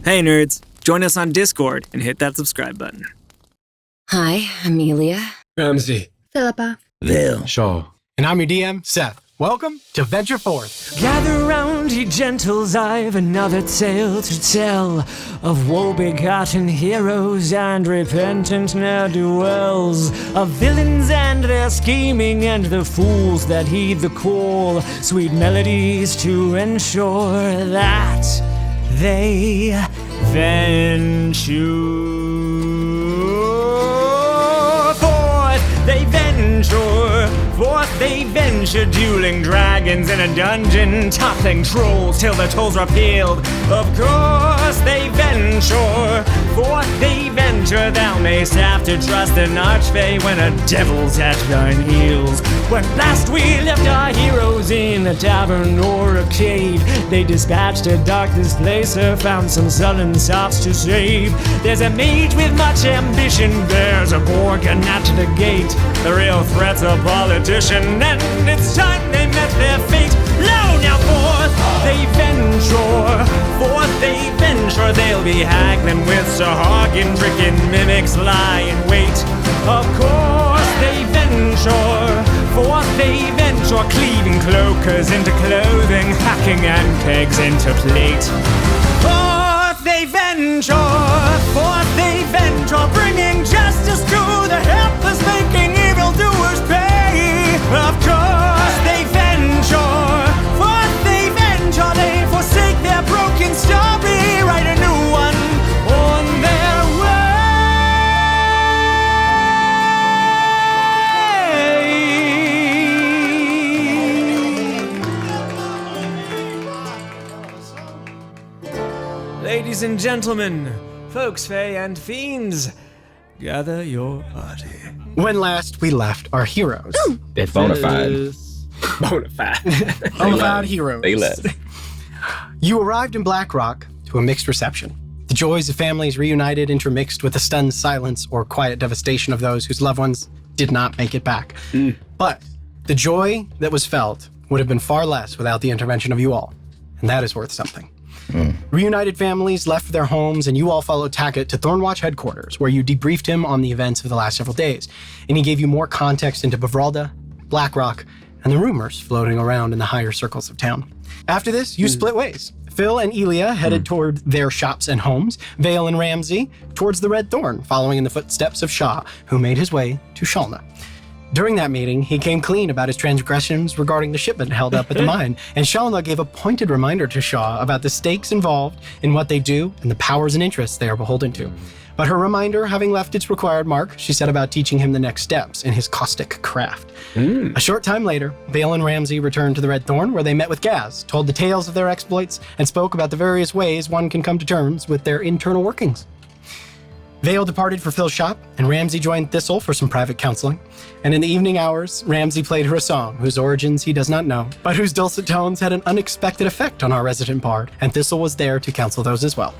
Hey nerds, join us on Discord and hit that subscribe button. Hi, Amelia. Ramsay. Phillippa. Vael. Shaw. And I'm your DM, Seth. Welcome to Venture Forth. Gather round, ye gentles, I've another tale to tell of woe-begotten heroes and repentant ne'er-do-wells, of villains and their scheming and the fools that heed the call, sweet melodies to ensure that they venture forth. They venture, dueling dragons in a dungeon, toppling trolls till the tolls are peeled. Of course they venture, forth they venture, thou mayst have to trust an archfey when a devil's at thine heels. When last we left our heroes in a tavern or a cave, they dispatched a dark displacer, found some sullen sops to save. There's a mage with much ambition, there's a gorgon at the gate. The real threat's a politician, and it's time they met their fate. Lo, now forth they venture, they'll be haggling with Sir Hagen, tricking mimics lie in wait. Of course they venture, forth they venture, cleaving cloakers into clothing, hacking and kegs into plate. Forth they venture, bringing justice to the helpless, making evildoers pay. Of course they venture, forth they venture, they forsake their broken story, write a new one on their way. Ladies and gentlemen, folks, fae, and fiends, gather your party. When last we left our heroes. They're bonafide. Bonafide heroes. They left. You arrived in Black Rock to a mixed reception. The joys of families reunited intermixed with the stunned silence or quiet devastation of those whose loved ones did not make it back. But the joy that was felt would have been far less without the intervention of you all. And that is worth something. Reunited families left their homes, and you all followed Tackett to Thornwatch headquarters, where you debriefed him on the events of the last several days, and he gave you more context into Bavralda, Blackrock, and the rumors floating around in the higher circles of town. After this, you split ways. Phil and Elia headed toward their shops and homes, Vael and Ramsay towards the Red Thorn, following in the footsteps of Shaw, who made his way to Shalna. During that meeting, he came clean about his transgressions regarding the shipment held up at the mine, and Shalna gave a pointed reminder to Shaw about the stakes involved in what they do and the powers and interests they are beholden to. But her reminder having left its required mark, she set about teaching him the next steps in his caustic craft. A short time later, Vael and Ramsay returned to the Red Thorn, where they met with Gaz, told the tales of their exploits, and spoke about the various ways one can come to terms with their internal workings. Vael departed for Phil's shop, and Ramsay joined Thistle for some private counseling. And in the evening hours, Ramsay played her a song whose origins he does not know, but whose dulcet tones had an unexpected effect on our resident bard, and Thistle was there to counsel those as well.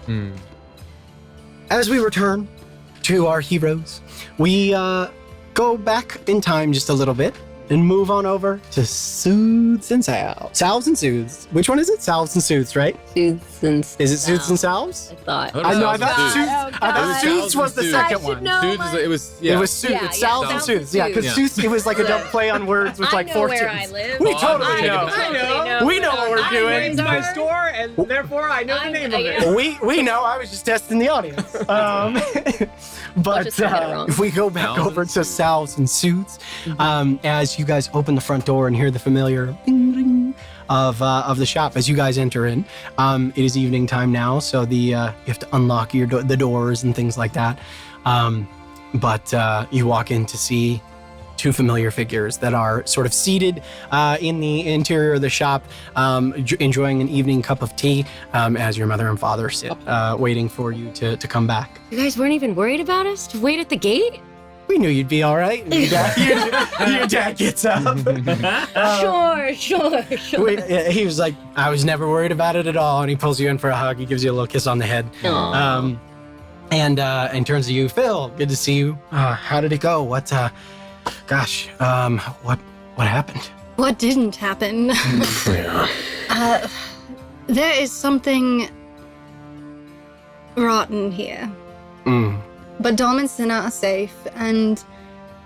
As we return to our heroes, we go back in time just a little bit and move on over to Soothes and Salves. Salves and Soothes. Which one is it? Salves and Soothes, right? Soothes and Is it Soothes and Salves? I thought. I thought Soothes was the second one. It was Soothes. Yeah, It's Salves and Soothes. Yeah, because Soothes, it was like a double play on words with like 4 where I tunes. live. We totally know. I know. We know what we're doing. It's my store, and therefore I know the name of it. We know. I was just testing the audience. But if we go back over to Salves and Soothes, as you guys open the front door and hear the familiar ding, ding of the shop as you guys enter in, it is evening time now, so you have to unlock the doors and things like that. But you walk in to see 2 familiar figures that are sort of seated in the interior of the shop, enjoying an evening cup of tea as your mother and father sit, waiting for you to come back. You guys weren't even worried about us to wait at the gate? We knew you'd be all right. Your dad gets up. Sure. He was like, I was never worried about it at all. And he pulls you in for a hug. He gives you a little kiss on the head. And turns to you, Phil, good to see you. How did it go? What happened? What didn't happen? There is something rotten here. Mm. But Dom and Cinna are safe, and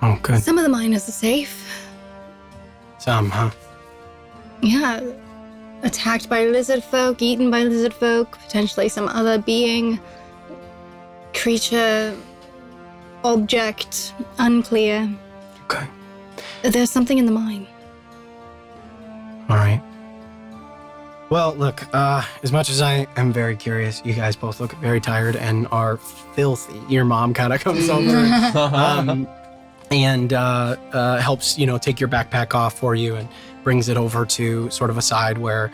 Oh, good. some of the miners are safe. Some, huh? Yeah. Attacked by lizard folk, eaten by lizard folk, potentially some other being, creature, object, unclear. Okay. There's something in the mine. All right. Well, look, as much as I am very curious, you guys both look very tired and are filthy. Your mom kind of comes over and helps, take your backpack off for you and brings it over to sort of a side where,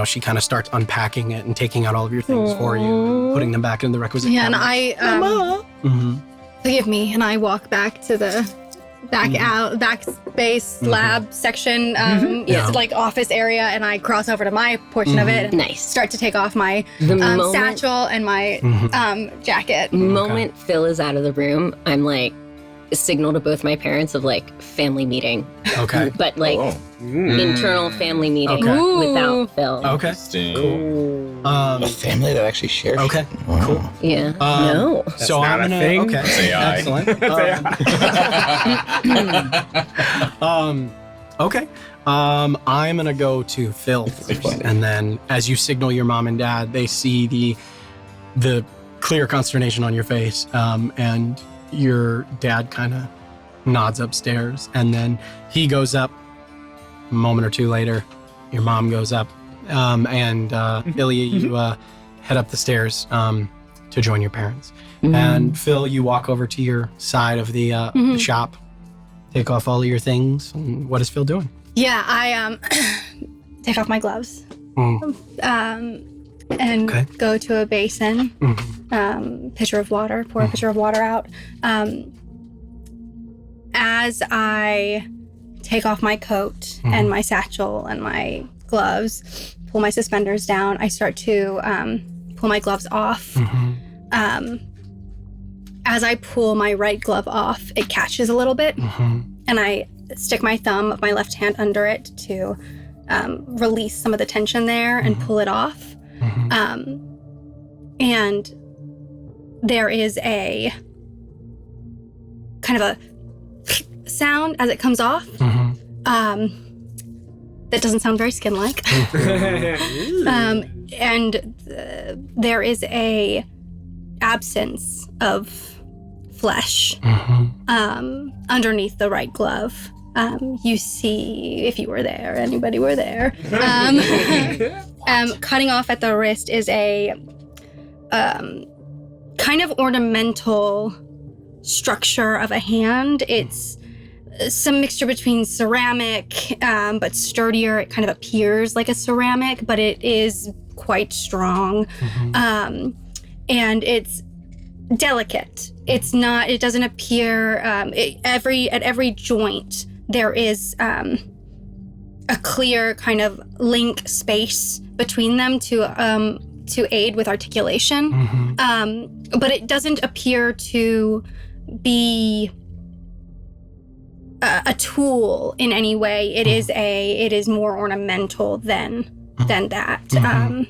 she kind of starts unpacking it and taking out all of your things for you and putting them back in the requisite Yeah, and cabinets. I, forgive me, and I walk back to the back space lab section, Yeah. like office area, and I cross over to my portion of it and Nice. start to take off my The moment- satchel and my jacket. Moment Phil is out of the room, I'm like, signal to both my parents of like family meeting, Okay. but like internal family meeting Okay. without Phil. Okay. Interesting. Um, A family that actually shares. okay. Wow. Cool. Yeah. No. That's So not I'm a gonna. thing. Okay. Say aye. Excellent. Okay. I'm gonna go to Phil first, and then as you signal your mom and dad, they see the clear consternation on your face, and your dad kind of nods upstairs, and then he goes up. A moment or two later, your mom goes up, and Ilya, you head up the stairs to join your parents. And Phil, you walk over to your side of the shop, take off all of your things. And what is Phil doing? Yeah, I take off my gloves and Okay. go to a basin, pitcher of water, pour a pitcher of water out. As I take off my coat and my satchel and my gloves, pull my suspenders down, I start to pull my gloves off. As I pull my right glove off, it catches a little bit, and I stick my thumb of my left hand under it to release some of the tension there and pull it off. And there is a kind of a sound as it comes off. That doesn't sound very skin-like. There is a absence of flesh underneath the right glove. You see, if you were there, anybody were there, cutting off at the wrist is a kind of ornamental structure of a hand. It's some mixture between ceramic, but sturdier. It kind of appears like a ceramic, but it is quite strong. And it's delicate. It's not, it doesn't appear, at every joint, there is a clear kind of link space between them to aid with articulation. But it doesn't appear to be a tool in any way. It is more ornamental than that.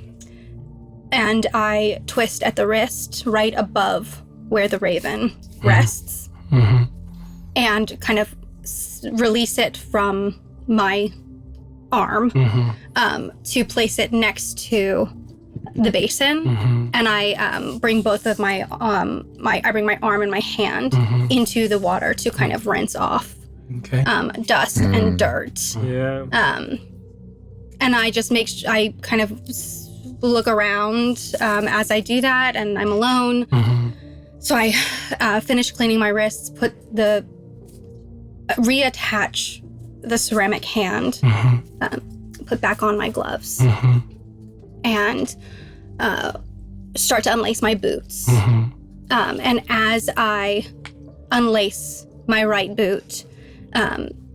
And I twist at the wrist right above where the raven rests, and kind of release it from my arm to place it next to the basin, and I bring both of my I bring my arm and my hand into the water to kind of rinse off dust and dirt. Yeah. And I just I kind of look around as I do that, and I'm alone. So I finish cleaning my wrists, reattach the ceramic hand, put back on my gloves, and start to unlace my boots. And as I unlace my right boot,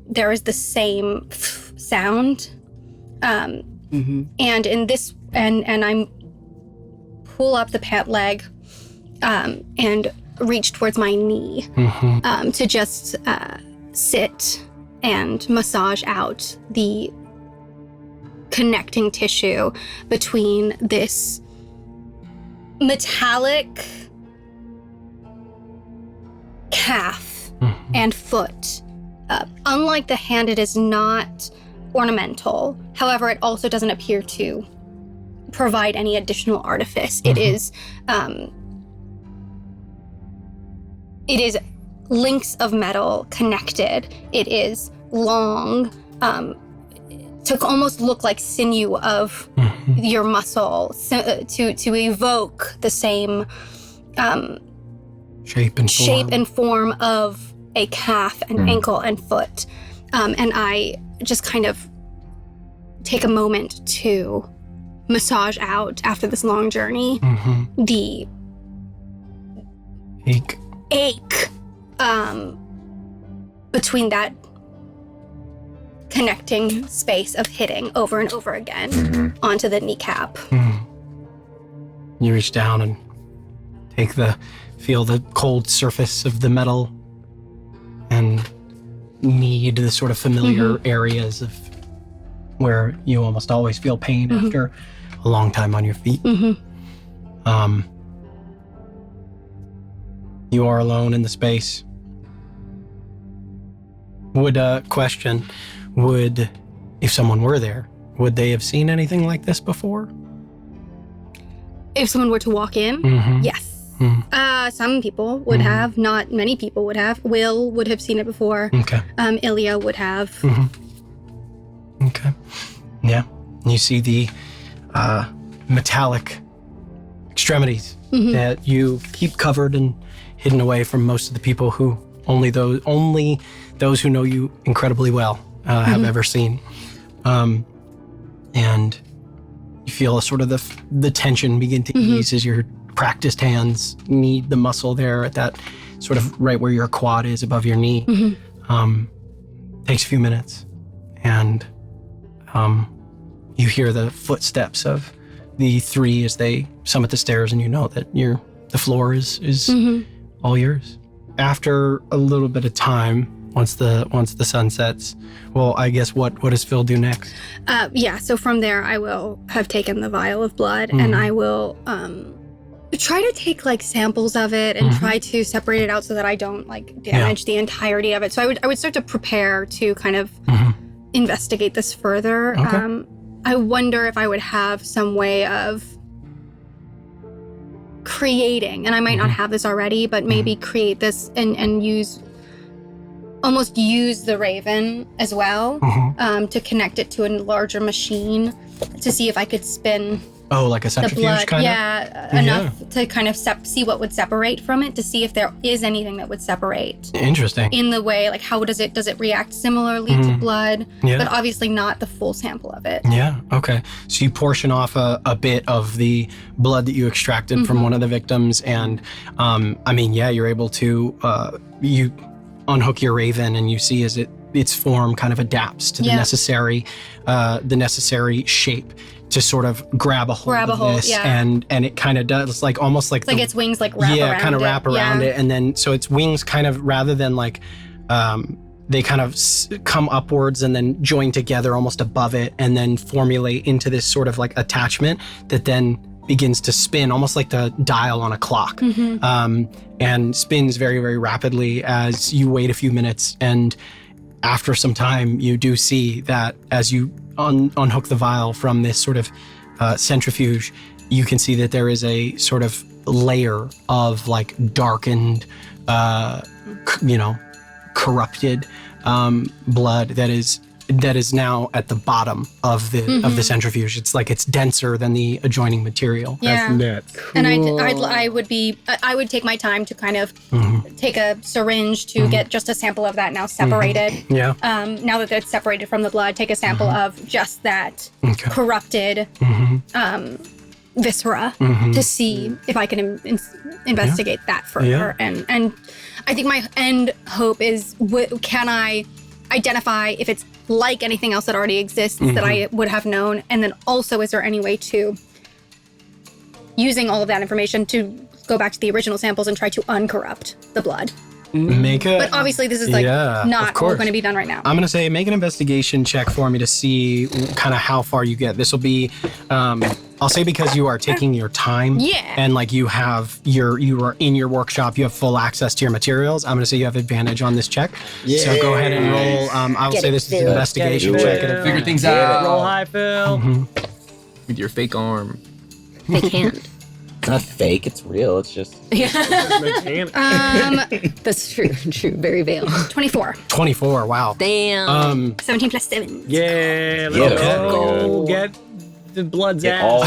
there is the same sound. And in this, and I pull up the pant leg and reach towards my knee to just sit and massage out the connecting tissue between this metallic calf and foot. Unlike the hand, it is not ornamental. However, it also doesn't appear to provide any additional artifice. It is links of metal connected. It is long, to almost look like sinew of your muscle, to evoke the same shape and form of a calf and ankle and foot. And I just kind of take a moment to massage out after this long journey the ache between that connecting space of hitting over and over again onto the kneecap. You reach down and feel the cold surface of the metal and knead the sort of familiar areas of where you almost always feel pain after a long time on your feet. You are alone in the space. If someone were there, would they have seen anything like this before? If someone were to walk in, yes. Some people would have, not many people would have. Will would have seen it before. Okay. Ilya would have. Okay. Yeah. You see the metallic extremities that you keep covered and hidden away from most of the people who only those who know you incredibly well have ever seen. And you feel a sort of the tension begin to ease as your practiced hands knead the muscle there at that sort of right where your quad is above your knee. Takes a few minutes, and you hear the footsteps of the three as they summit the stairs, and you know that the floor is all yours. After a little bit of time, once the sun sets, well, I guess what does Phil do next? So from there, I will have taken the vial of blood, and I will try to take like samples of it and try to separate it out so that I don't like damage the entirety of it. So I would start to prepare to kind of investigate this further. Okay. I wonder if I would have some way of creating, and I might not have this already, but maybe create this and use the raven as well, to connect it to a larger machine to see if I could spin like a centrifuge kind of? Enough to kind of see what would separate from it, to see if there is anything that would separate. Interesting. In the way, like how does it react similarly to blood? Yeah. But obviously not the full sample of it. Yeah, okay. So you portion off a bit of the blood that you extracted from one of the victims, and you're able to, you unhook your raven and you see as its form kind of adapts to the necessary shape to sort of grab a hold of this, and it kind of does almost like its wings wrap around it. And then so its wings kind of, rather than they kind of come upwards and then join together almost above it and then formulate into this sort of like attachment that then begins to spin almost like the dial on a clock, and spins very, very rapidly as you wait a few minutes. And after some time, you do see that as you unhook the vial from this sort of centrifuge, you can see that there is a sort of layer of like darkened, corrupted blood that is now at the bottom of the centrifuge. It's like it's denser than the adjoining material. Yeah. That's cool. And I would take my time to kind of take a syringe to get just a sample of that now separated. Yeah. Now that it's separated from the blood, take a sample of just that corrupted viscera to see if I can investigate that further. Yeah. And I think my end hope is, can I identify if it's like anything else that already exists that I would have known? And then also, is there any way to, using all of that information, to go back to the original samples and try to uncorrupt the blood? But obviously this is not all going to be done right now. I'm going to say make an investigation check for me to see kind of how far you get. This will be I'll say because you are taking your time. Yeah. And like you are in your workshop, you have full access to your materials. I'm going to say you have advantage on this check. So go ahead and roll. I will say this is an investigation check. Figure things out. Roll high, Phil. With your fake arm. Fake hand. It's not fake, it's real. It's just That's true. Very Vael. 24. 24. Wow. Damn. 17 plus 7. Yeah, let's let's go. Get the blood's all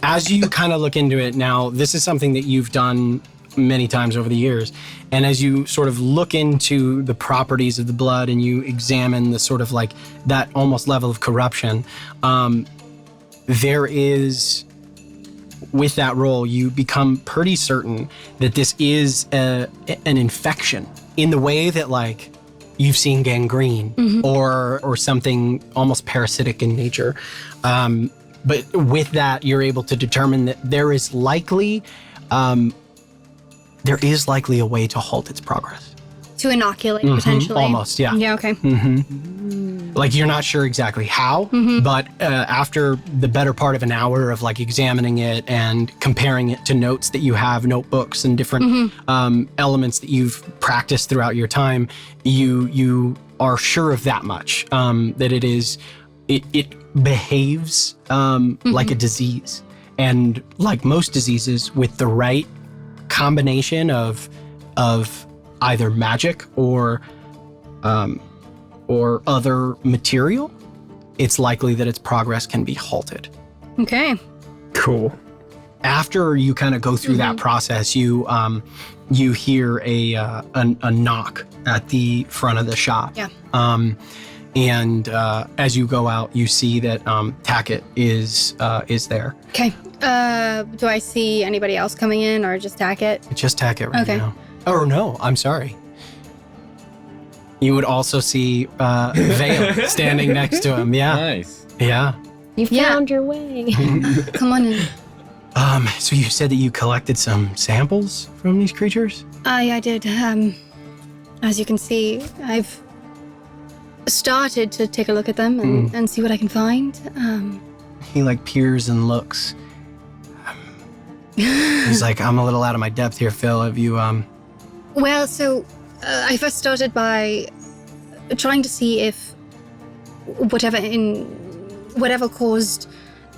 As you kind of look into it now, this is something that you've done many times over the years. And as you sort of look into the properties of the blood and you examine the sort of like that almost level of corruption, there is, with that roll, you become pretty certain that this is an infection in the way that like you've seen gangrene or something almost parasitic in nature. But with that, you're able to determine that there is likely a way to halt its progress. To inoculate, potentially. Almost, yeah. Yeah, okay. Like you're not sure exactly how, but after the better part of an hour of like examining it and comparing it to notes that you have, notebooks and different elements that you've practiced throughout your time, you are sure of that much, that it behaves like a disease. And like most diseases, with the right combination of either magic or other material, it's likely that its progress can be halted. Okay. Cool. After you kind of go through that process, you hear a knock at the front of the shop. Yeah. And as you go out, you see that Tackett is there. Okay. Do I see anybody else coming in or just Tackett? It's just Tackett right Okay. now. Oh no, I'm sorry. You would also see Vael standing next to him. Yeah. Nice. Yeah. You found your way. Come on in. So you said that you collected some samples from these creatures? I did. As you can see, I've started to take a look at them and see what I can find. He like peers and looks. He's like, I'm a little out of my depth here, Phil. Have you Well, so I first started by trying to see if whatever caused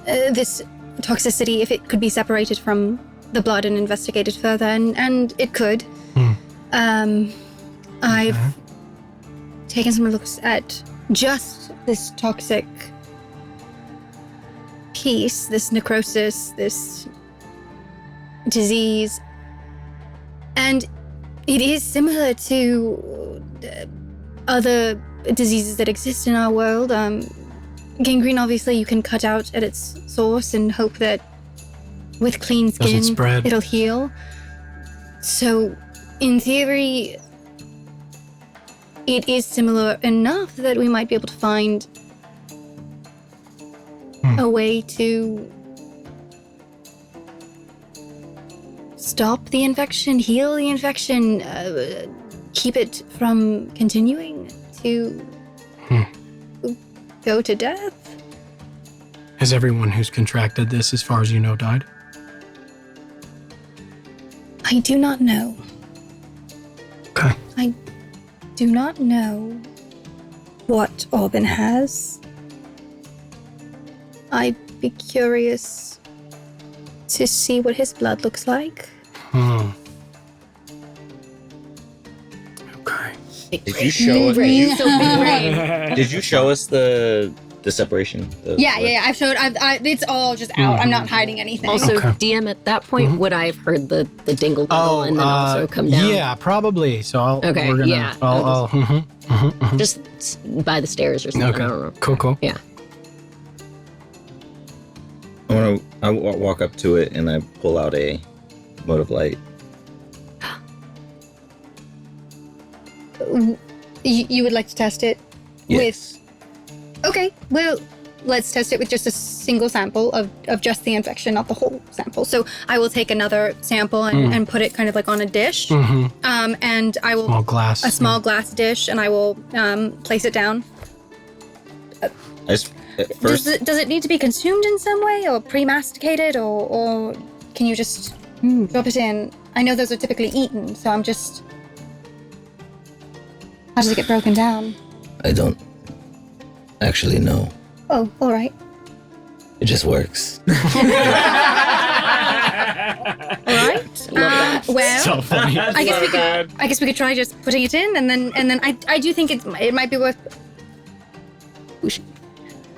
this toxicity, if it could be separated from the blood and investigated further, and it could. I've taken some looks at just this toxic piece, this necrosis, this disease, and it is similar to other diseases that exist in our world. Gangrene, obviously, you can cut out at its source and hope that with clean skin, doesn't spread. It'll heal. So, in theory, it is similar enough that we might be able to find a way to stop the infection, heal the infection, keep it from continuing to go to death. Has everyone who's contracted this, as far as you know, died? I do not know. Okay. I do not know what Orban has. I'd be curious to see what his blood looks like. Okay. Did you show us? Brain. Did you show us the separation? Yeah. I've showed. It's all just out. I'm not hiding anything. Also, Okay. DM, at that point, would I have heard the dingle dingle and then also come down? Yeah, probably. So Okay, we're gonna, yeah. I'll Just by the stairs or something. I don't know. Okay. Cool. Yeah. I walk up to it and I pull out a motive light. You would like to test it Yes. with? Okay. Well, let's test it with just a single sample of just the infection, not the whole sample. So I will take another sample and put it kind of like on a dish. And I will Small glass. a small glass dish, and I will place it down. At first, Does it need to be consumed in some way, or pre-masticated, or can you just drop it in? I know those are typically eaten, so I'm just... How does it get broken down? I don't actually know. Oh, all right. It just works. All right. Well, So funny. I guess we could try just putting it in, and then I do think it might be worth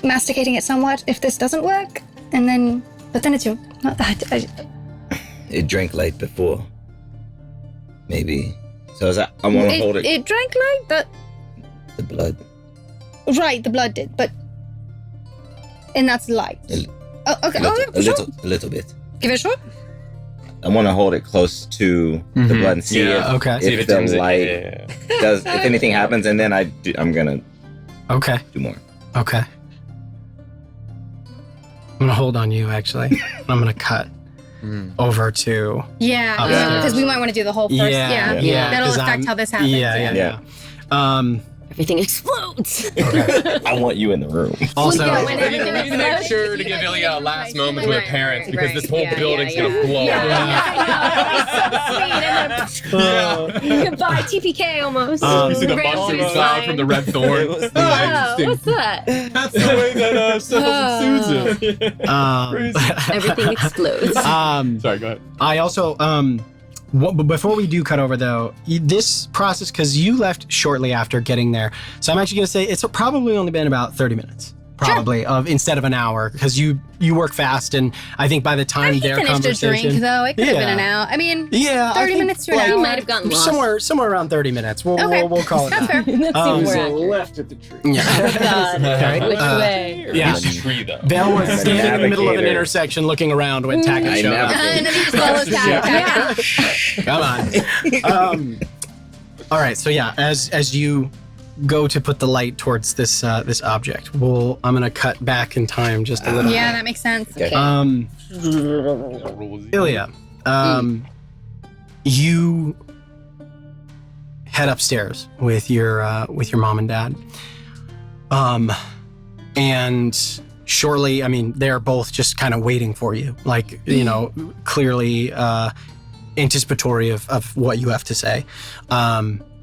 masticating it somewhat if this doesn't work, but then it's your. It drank light before. Maybe. So I want to hold it. It drank light, The blood. right? The blood did, and that's light. Okay. A little bit. Give it a shot. I want to hold it close to the blood and see if the light does. If anything happens, and then I'm gonna do more. Okay. I'm gonna hold on you, actually. I'm gonna cut over to... Yeah, because we might want to do the whole first. Yeah. That'll 'cause affect how this happens. Yeah. Everything explodes. I want you in the room. Also, We need to make sure to give Ilya a last moment with her parents because this whole building's gonna blow up. Goodbye, TPK almost. You see the mushroom cloud from the red thorn. What's that? That's the way that Seth Susan. Everything explodes. Sorry, go ahead. I also, before we do cut over though, this process, because you left shortly after getting there, so I'm actually going to say it's probably only been about 30 minutes. Probably instead of an hour, because you work fast, and I think by the time their finished conversation, a drink though. It could have been an hour. I mean, 30 minutes to an hour. You might have gotten lost. somewhere around 30 minutes. We'll call it That's that. fair. That's left at the tree. Yeah. Which way? Yeah. Which tree, though? Vael was standing in the middle of an Navigator. intersection, looking around when Tack I showed up. And then you just follow Tack. Come on. All right. So yeah, as you go to put the light towards this object, I'm gonna cut back in time just a little. Yeah, that makes sense. Okay. Ilya, you head upstairs with your mom and dad, and shortly, I mean, they're both just kind of waiting for you, like, clearly anticipatory of what you have to say,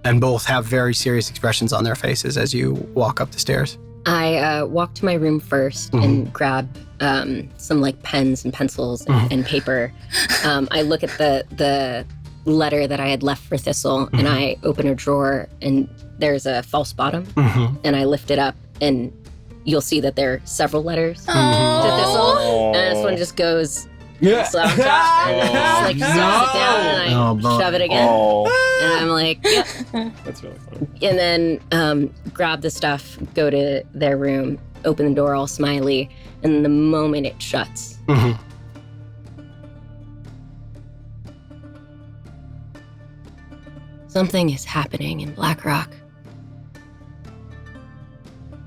and both have very serious expressions on their faces as you walk up the stairs. I walk to my room first and grab some like pens and pencils and paper. I look at the letter that I had left for Thistle, and I open a drawer, and there's a false bottom, and I lift it up, and you'll see that there are several letters to Thistle, and this one just goes slap on top, and just like slows it down, and I shove it again, and I'm like, yep. That's really funny. And then grab the stuff, go to their room, open the door all smiley, and the moment it shuts, something is happening in Black Rock.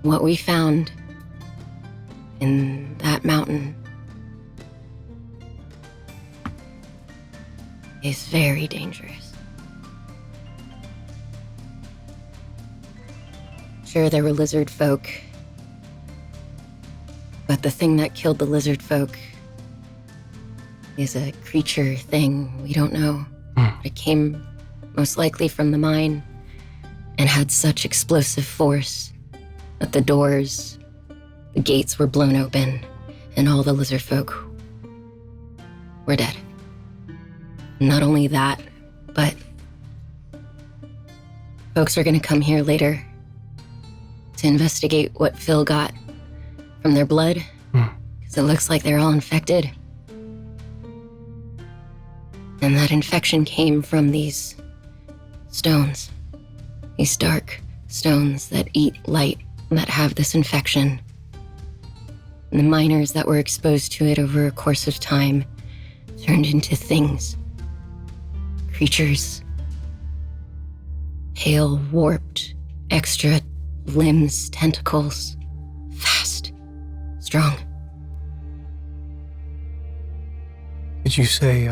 What we found in that mountain is very dangerous. Sure, there were lizard folk, but the thing that killed the lizard folk is a creature thing we don't know. It came most likely from the mine and had such explosive force that the doors, the gates were blown open, and all the lizard folk were dead. Not only that, but folks are gonna come here later to investigate what Phil got from their blood, because it looks like they're all infected. And that infection came from these stones, these dark stones that eat light, that have this infection. And the miners that were exposed to it over a course of time turned into things, creatures, pale, warped, extra limbs, tentacles, fast, strong. Did you say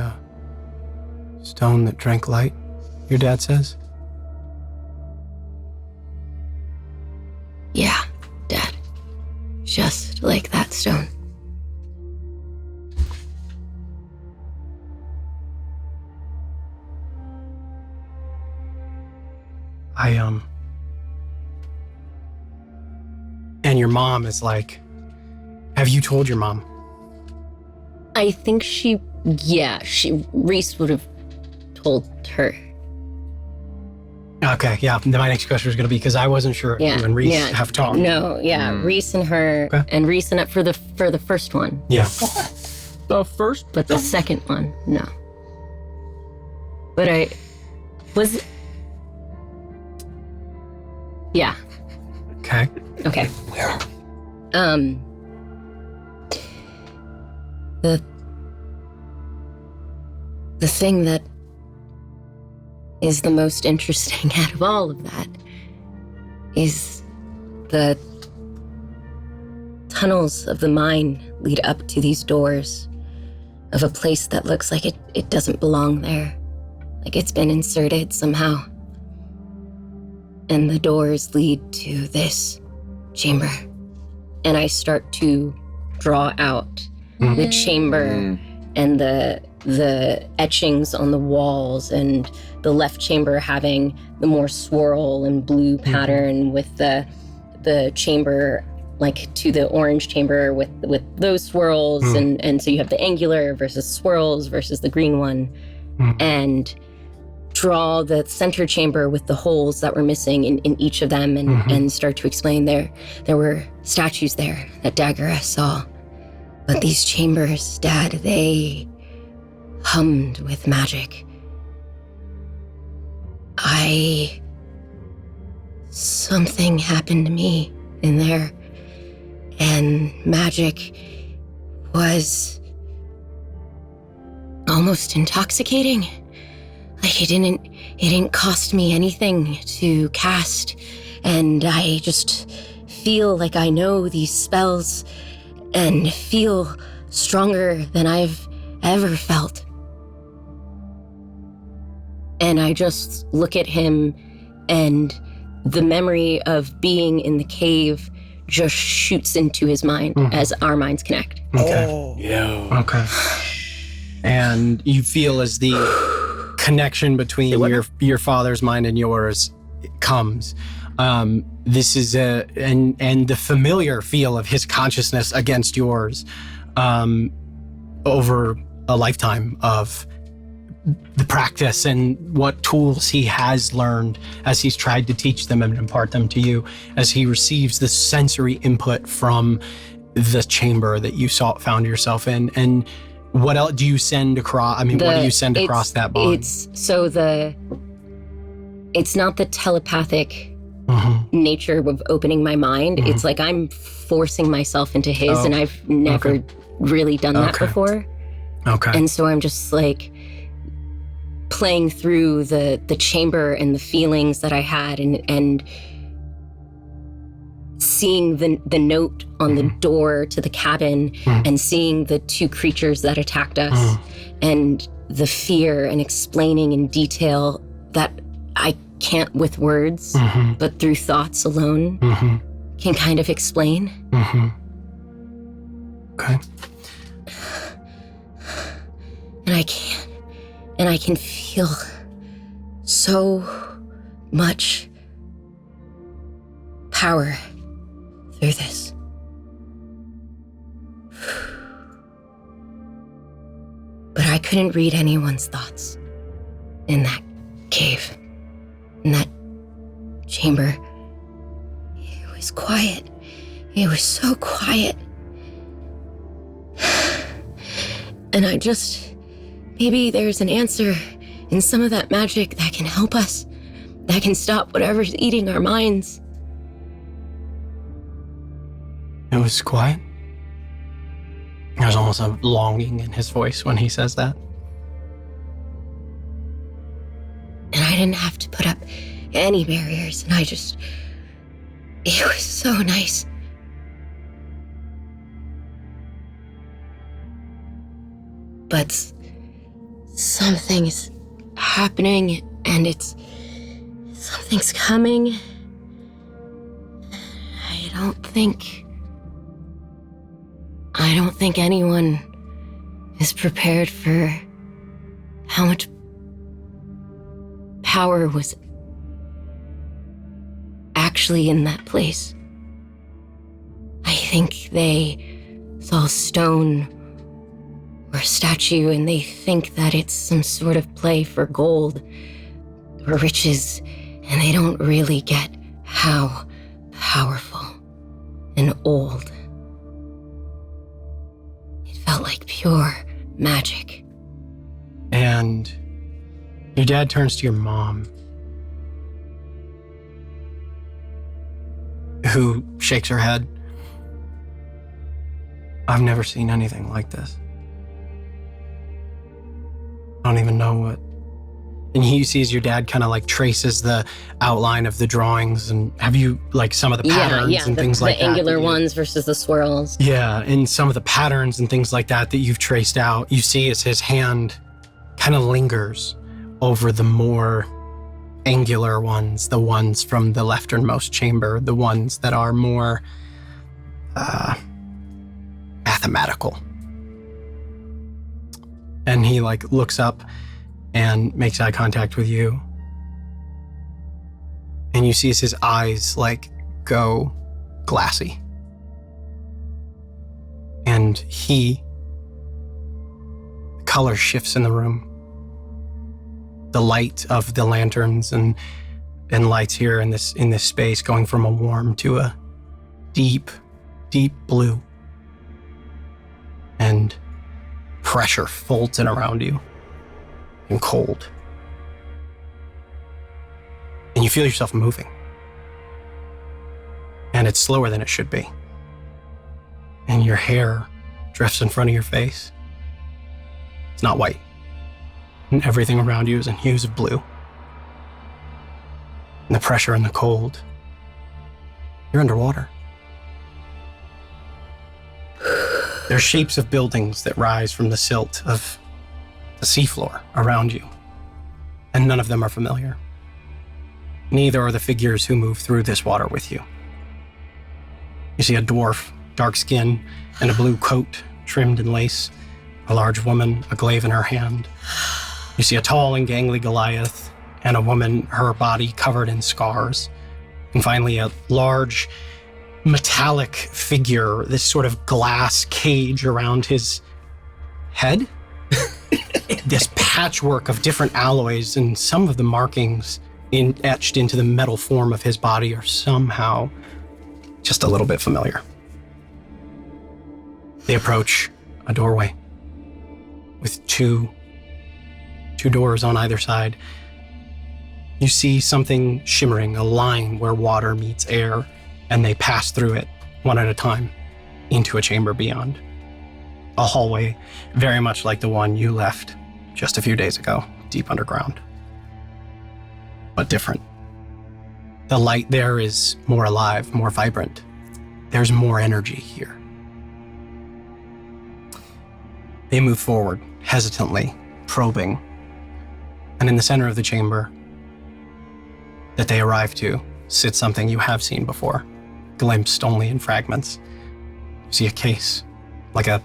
stone that drank light, your dad says? Yeah, Dad. Just And your mom is like, have you told your mom? I think Reese would have told her. Okay, yeah. My next question was going to be, because I wasn't sure if you and Reese have talked. No, Reese and her, and Reese and for the first one. Yeah. The first? But the second one, no. But I was... Yeah. Okay. Okay. Where? The thing that is the most interesting out of all of that is the tunnels of the mine lead up to these doors of a place that looks like it doesn't belong there. Like it's been inserted somehow. And the doors lead to this chamber. And I start to draw out the chamber and the etchings on the walls, and the left chamber having the more swirl and blue pattern with the chamber like to the orange chamber with those swirls, and so you have the angular versus swirls versus the green one, and draw the center chamber with the holes that were missing in each of them, and start to explain there were statues there that Daggerah saw. But these chambers, Dad, they hummed with magic. Something happened to me in there, and magic was almost intoxicating. Like it didn't cost me anything to cast, and I just feel like I know these spells and feel stronger than I've ever felt. And I just look at him, and the memory of being in the cave just shoots into his mind as our minds connect. Okay. Oh. Yeah. Okay. And you feel as the connection between your father's mind and yours comes. This is and the familiar feel of his consciousness against yours over a lifetime of the practice and what tools he has learned as he's tried to teach them and impart them to you, as he receives the sensory input from the chamber that you found yourself in. And what else do you send across? I mean, what do you send across that bond? It's not the telepathic nature of opening my mind. It's like I'm forcing myself into his, and I've never really done that before. Okay. And so I'm just like playing through the chamber and the feelings that I had, and seeing the note on the door to the cabin, and seeing the two creatures that attacked us, and the fear, and explaining in detail that I can't with words, but through thoughts alone can kind of explain. Okay. And I can feel so much power through this. But I couldn't read anyone's thoughts in that cave, in that chamber. It was quiet. It was so quiet. And maybe there's an answer in some of that magic that can help us, that can stop whatever's eating our minds. It was quiet. There's almost a longing in his voice when he says that. And I didn't have to put up any barriers, and it was so nice. But something's happening, and something's coming. I don't think anyone is prepared for how much power was actually in that place. I think they saw a stone or a statue and they think that it's some sort of play for gold or riches, and they don't really get how powerful and old. It felt like pure magic. And your dad turns to your mom, who shakes her head. I've never seen anything like this. I don't even know what. And he sees your dad kind of like traces the outline of the drawings. And have you like some of the patterns and things like that? The angular ones versus the swirls. Yeah, and some of the patterns and things like that you've traced out, you see as his hand kind of lingers over the more angular ones, the ones from the lefternmost chamber, the ones that are more mathematical. And he like looks up and makes eye contact with you. And you see as his eyes like go glassy. And the color shifts in the room. The light of the lanterns and lights here in this space going from a warm to a deep, deep blue. And pressure folds in around you. And cold. And you feel yourself moving. And it's slower than it should be. And your hair drifts in front of your face. It's not white. And everything around you is in hues of blue. And the pressure and the cold. You're underwater. There's shapes of buildings that rise from the silt of the seafloor around you, and none of them are familiar. Neither are the figures who move through this water with you. You see a dwarf, dark skin, and a blue coat trimmed in lace, a large woman, a glaive in her hand. You see a tall and gangly Goliath, and a woman, her body covered in scars. And finally, a large metallic figure, this sort of glass cage around his head. This patchwork of different alloys, and some of the markings etched into the metal form of his body are somehow just a little bit familiar. They approach a doorway with two doors on either side. You see something shimmering, a line where water meets air, and they pass through it one at a time into a chamber beyond. A hallway very much like the one you left just a few days ago, deep underground. But different. The light there is more alive, more vibrant. There's more energy here. They move forward, hesitantly, probing. And in the center of the chamber that they arrive to sits something you have seen before, glimpsed only in fragments. You see a case, like a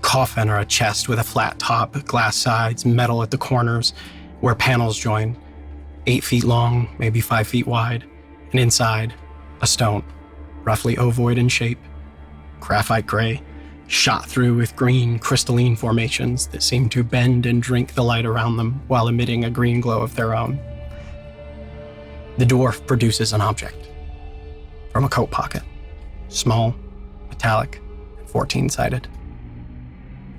coffin or a chest with a flat top, glass sides, metal at the corners where panels join, 8 feet long, maybe 5 feet wide, and inside, a stone, roughly ovoid in shape, graphite gray, shot through with green crystalline formations that seem to bend and drink the light around them while emitting a green glow of their own. The dwarf produces an object from a coat pocket, small, metallic, 14-sided.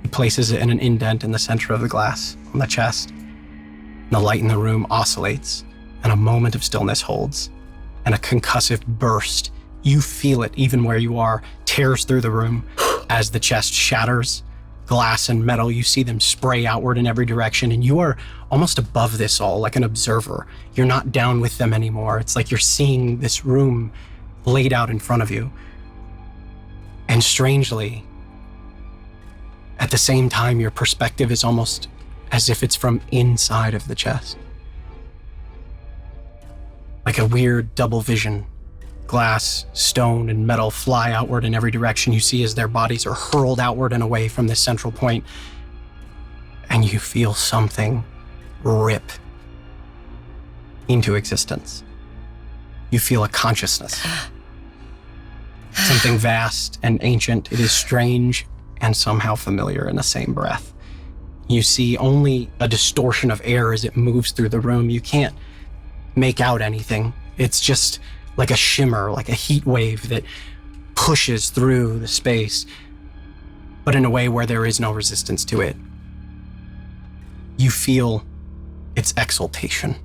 He places it in an indent in the center of the glass on the chest. And the light in the room oscillates, and a moment of stillness holds, and a concussive burst, you feel it even where you are, tears through the room as the chest shatters. Glass and metal, you see them spray outward in every direction, and you are almost above this all, like an observer. You're not down with them anymore. It's like you're seeing this room laid out in front of you. And strangely, at the same time, your perspective is almost as if it's from inside of the chest. Like a weird double vision. Glass, stone, and metal fly outward in every direction. You see as their bodies are hurled outward and away from this central point. And you feel something rip into existence. you feel a consciousness. Something vast and ancient. It is strange and somehow familiar in the same breath. You see only a distortion of air as it moves through the room. You can't make out anything. It's just like a shimmer, like a heat wave that pushes through the space, but in a way where there is no resistance to it. You feel its exultation.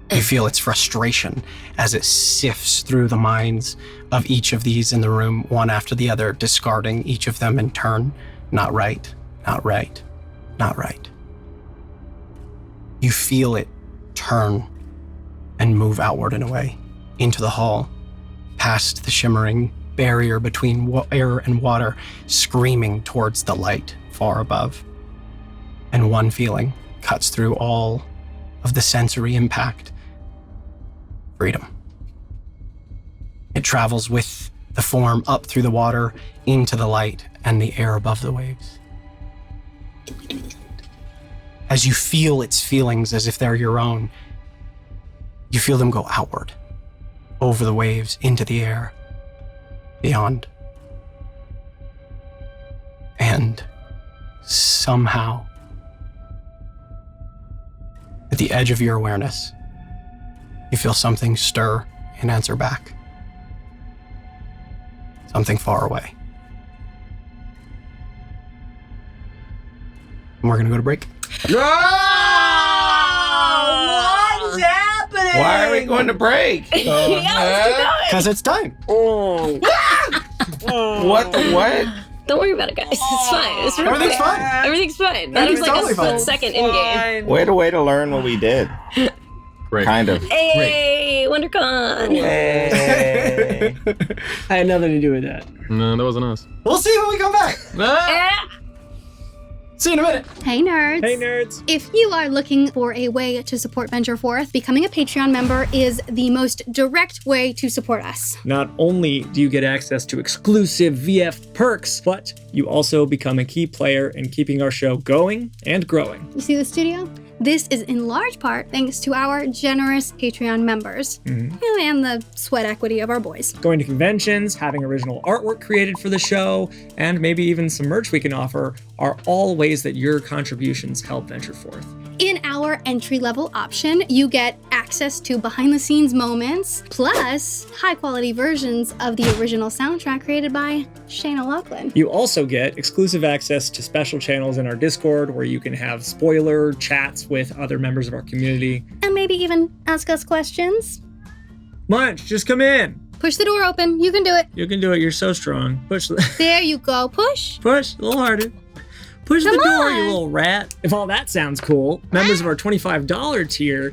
You feel its frustration as it sifts through the minds of each of these in the room, one after the other, discarding each of them in turn. Not right, not right, not right. You feel it turn and move outward in a way, into the hall, past the shimmering barrier between air and water, screaming towards the light far above. And one feeling cuts through all of the sensory impact. Freedom. It travels with the form up through the water, into the light and the air above the waves. As you feel its feelings as if they're your own, you feel them go outward, over the waves, into the air, beyond. And somehow, at the edge of your awareness, you feel something stir and answer back. Something far away. And we're gonna go to break. No! What's happening? Why are we going to break? Because it's time. What? Don't worry about it, guys. It's fine. It's Everything's fine. Everything's fine. That was like totally a split fine. second in-game. Way to learn what we did. Great. Kind of. Hey, WonderCon. Hey. I had nothing to do with that. No, that wasn't us. We'll see when we come back. See you in a minute. Hey, nerds. Hey, nerds. If you are looking for a way to support Venture Forth, becoming a Patreon member is the most direct way to support us. Not only do you get access to exclusive VF perks, but you also become a key player in keeping our show going and growing. You see the studio? This is in large part thanks to our generous Patreon members and the sweat equity of our boys. Going to conventions, having original artwork created for the show, and maybe even some merch we can offer are all ways that your contributions help Venture Forth. In our entry-level option, you get access to behind-the-scenes moments, plus high-quality versions of the original soundtrack created by Shane O'Loughlin. You also get exclusive access to special channels in our Discord where you can have spoiler chats with other members of our community. And maybe even ask us questions. Munch, just come in. Push the door open. You can do it. You can do it. You're so strong. Push There you go. Push. a little harder. Push Come the door, on. you little rat. If all that sounds cool, members of our $25 tier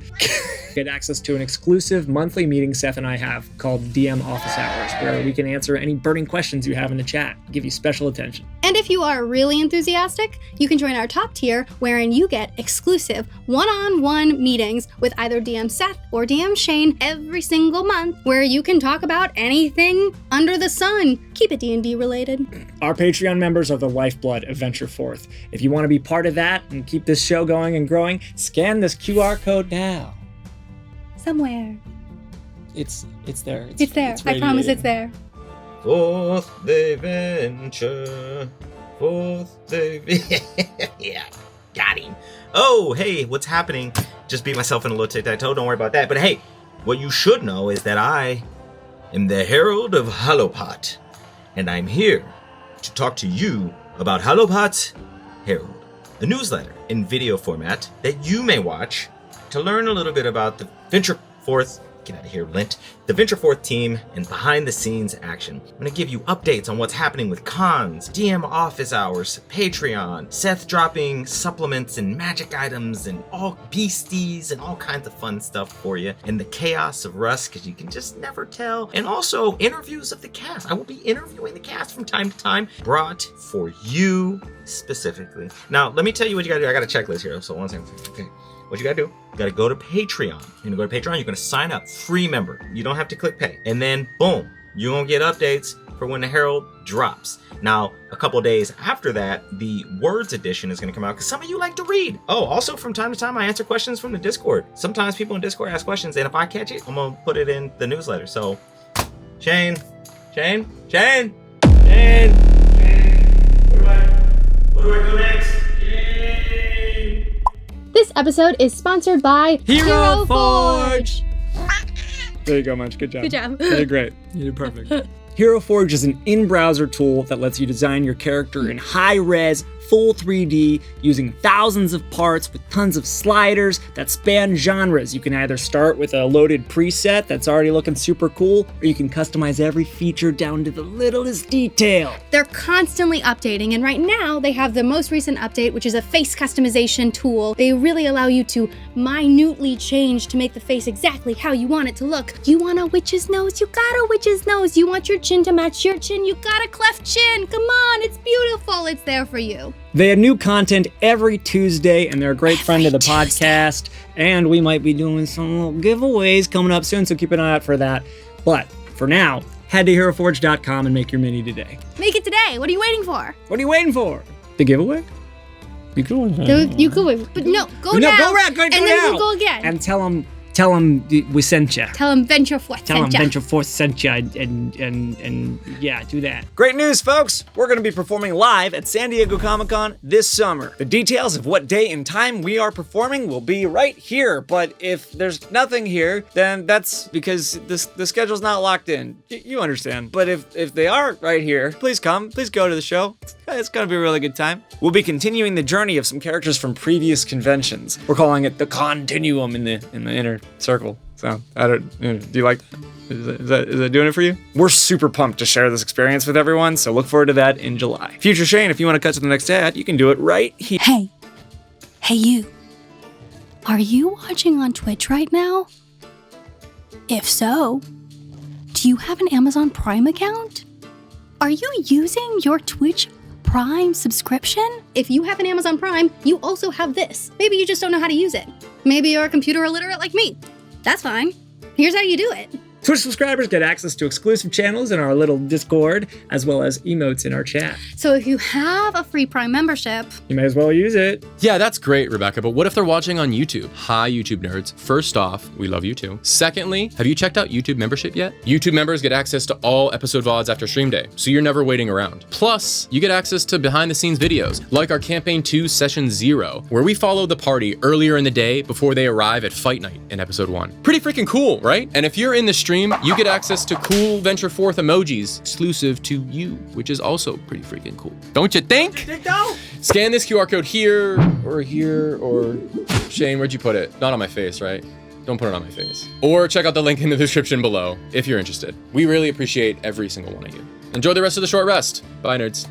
get access to an exclusive monthly meeting Seth and I have called DM Office Hours, where we can answer any burning questions you have in the chat, give you special attention. And if you are really enthusiastic, you can join our top tier, wherein you get exclusive one-on-one meetings with either DM Seth or DM Shane every single month, where you can talk about anything under the sun. Keep it D&D related. Our Patreon members are the lifeblood of Venture Forth. If you want to be part of that and keep this show going and growing, scan this QR code now. Somewhere. It's there. It's there. I promise it's there. Forth they venture. Forth they... Yeah, got him. Oh, hey, what's happening? Just beat myself in a little tic-tac-toe. Don't worry about that. But hey, what you should know is that I am the Herald of Hollowpot. And I'm here to talk to you about Hollowpot's Herald, a newsletter in video format that you may watch to learn a little bit about the Venture Forth, get out of here, Lint, the Venture Forth team and behind the scenes action. I'm going to give you updates on what's happening with cons, DM office hours, Patreon, Seth dropping supplements and magic items and all beasties and all kinds of fun stuff for you, and the chaos of Russ, because you can just never tell, and also interviews of the cast. I will be interviewing the cast from time to time, brought for you specifically. Now, let me tell you what you got to do. I got a checklist here, so one second. Okay. What you gotta do, you gotta go to Patreon. You're gonna go to Patreon, you're gonna sign up, free member. You don't have to click pay. And then, boom, you're going to get updates for when the Herald drops. Now, a couple days after that, the Words edition is going to come out because some of you like to read. Oh, also from time to time, I answer questions from the Discord. Sometimes people in Discord ask questions, and if I catch it, I'm going to put it in the newsletter. So, Shane. What do I do next? Yay! This episode is sponsored by Hero Forge. There you go, Munch. Good job. Good job. You did great. You did perfect. Hero Forge is an in-browser tool that lets you design your character in high-res, full 3D, using thousands of parts with tons of sliders that span genres. You can either start with a loaded preset that's already looking super cool, or you can customize every feature down to the littlest detail. They're constantly updating, and right now they have the most recent update, which is a face customization tool. They really allow you to minutely change to make the face exactly how you want it to look. You want a witch's nose? You got a witch's nose. You want your chin to match your chin? You got a cleft chin. Come on, it's beautiful. It's there for you. They have new content every Tuesday, and they're a great friend of the podcast. And we might be doing some little giveaways coming up soon, so keep an eye out for that. But for now, head to heroforge.com and make your mini today. Make it today. What are you waiting for? What are you waiting for? The giveaway? You could. You could, but no, go No, now. go back, go and now. then we'll go again. And tell them we sent you. Tell them Venture Forth Tell them sent ya. Venture Force sent you, and yeah, do that. Great news, folks! We're going to be performing live at San Diego Comic-Con this summer. The details of what day and time we are performing will be right here, but if there's nothing here, then that's because the schedule's not locked in. You understand. But if they are right here, please come. Please go to the show. It's going to be a really good time. We'll be continuing the journey of some characters from previous conventions. We're calling it the Continuum in the inner circle. So, do you like that? Is that doing it for you? We're super pumped to share this experience with everyone, so look forward to that in July. Future Shane, if you want to cut to the next ad, you can do it right here. Hey you. Are you watching on Twitch right now? If so, do you have an Amazon Prime account? Are you using your Twitch Prime subscription? If you have an Amazon Prime, you also have this. Maybe you just don't know how to use it. Maybe you're a computer illiterate like me. That's fine. Here's how you do it. Twitch subscribers get access to exclusive channels in our little Discord, as well as emotes in our chat. So if you have a free Prime membership, You may as well use it. Yeah, that's great, Rebecca, but what if they're watching on YouTube? Hi, YouTube nerds. First off, we love you too. Secondly, have you checked out YouTube membership yet? YouTube members get access to all episode VODs after stream day, so you're never waiting around. Plus, you get access to behind-the-scenes videos, like our Campaign 2 Session 0, where we follow the party earlier in the day before they arrive at Fight Night in episode 1. Pretty freaking cool, right? And if you're in the stream, you get access to cool Venture Forth emojis exclusive to you, which is also pretty freaking cool. Don't you think? Scan this QR code here, or Shane, where'd you put it? Not on my face, right? Don't put it on my face. Or check out the link in the description below if you're interested. We really appreciate every single one of you. Enjoy the rest of the short rest. Bye, nerds.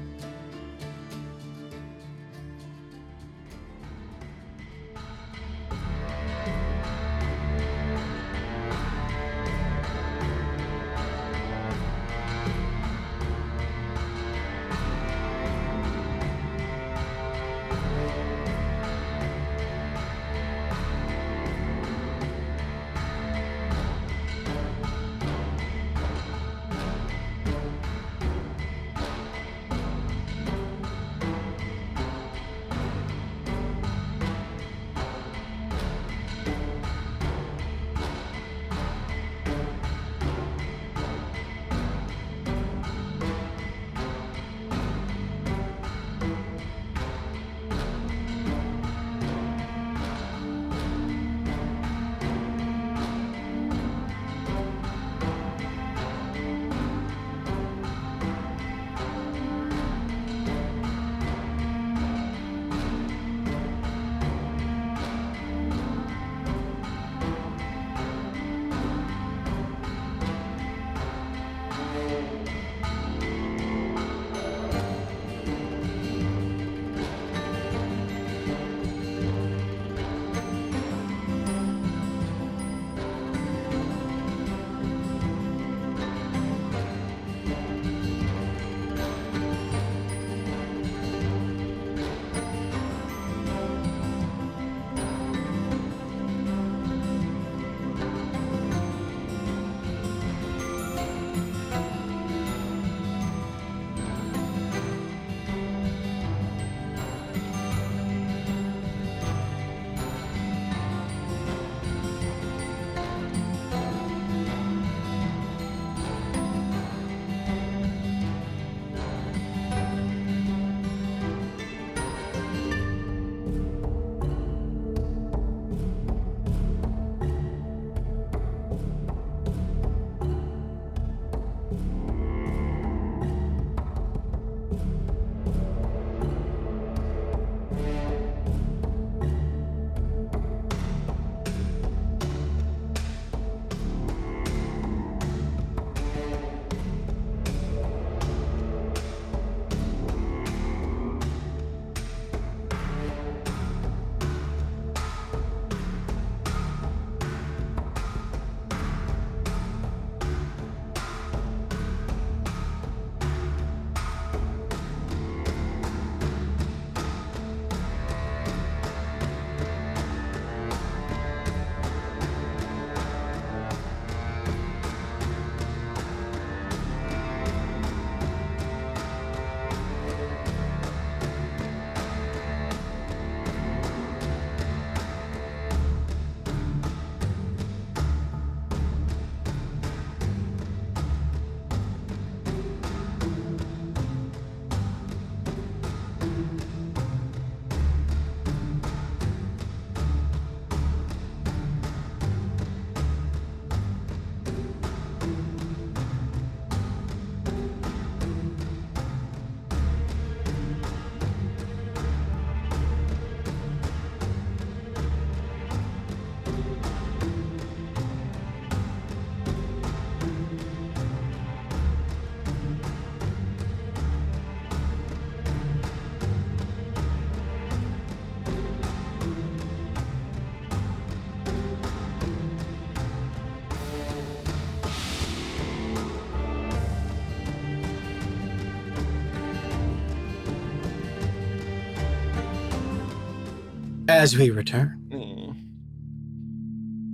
As we return,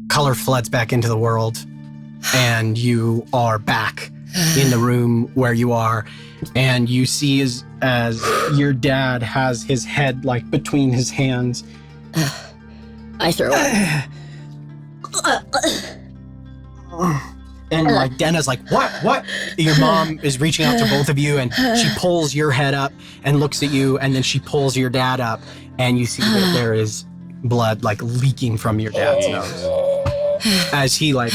color floods back into the world, and you are back in the room where you are, and you see as your dad has his head like between his hands. I throw up. And like Denna's like, what? Your mom is reaching out to both of you, and she pulls your head up and looks at you, and then she pulls your dad up, and you see that there is blood like leaking from your dad's nose. As he like,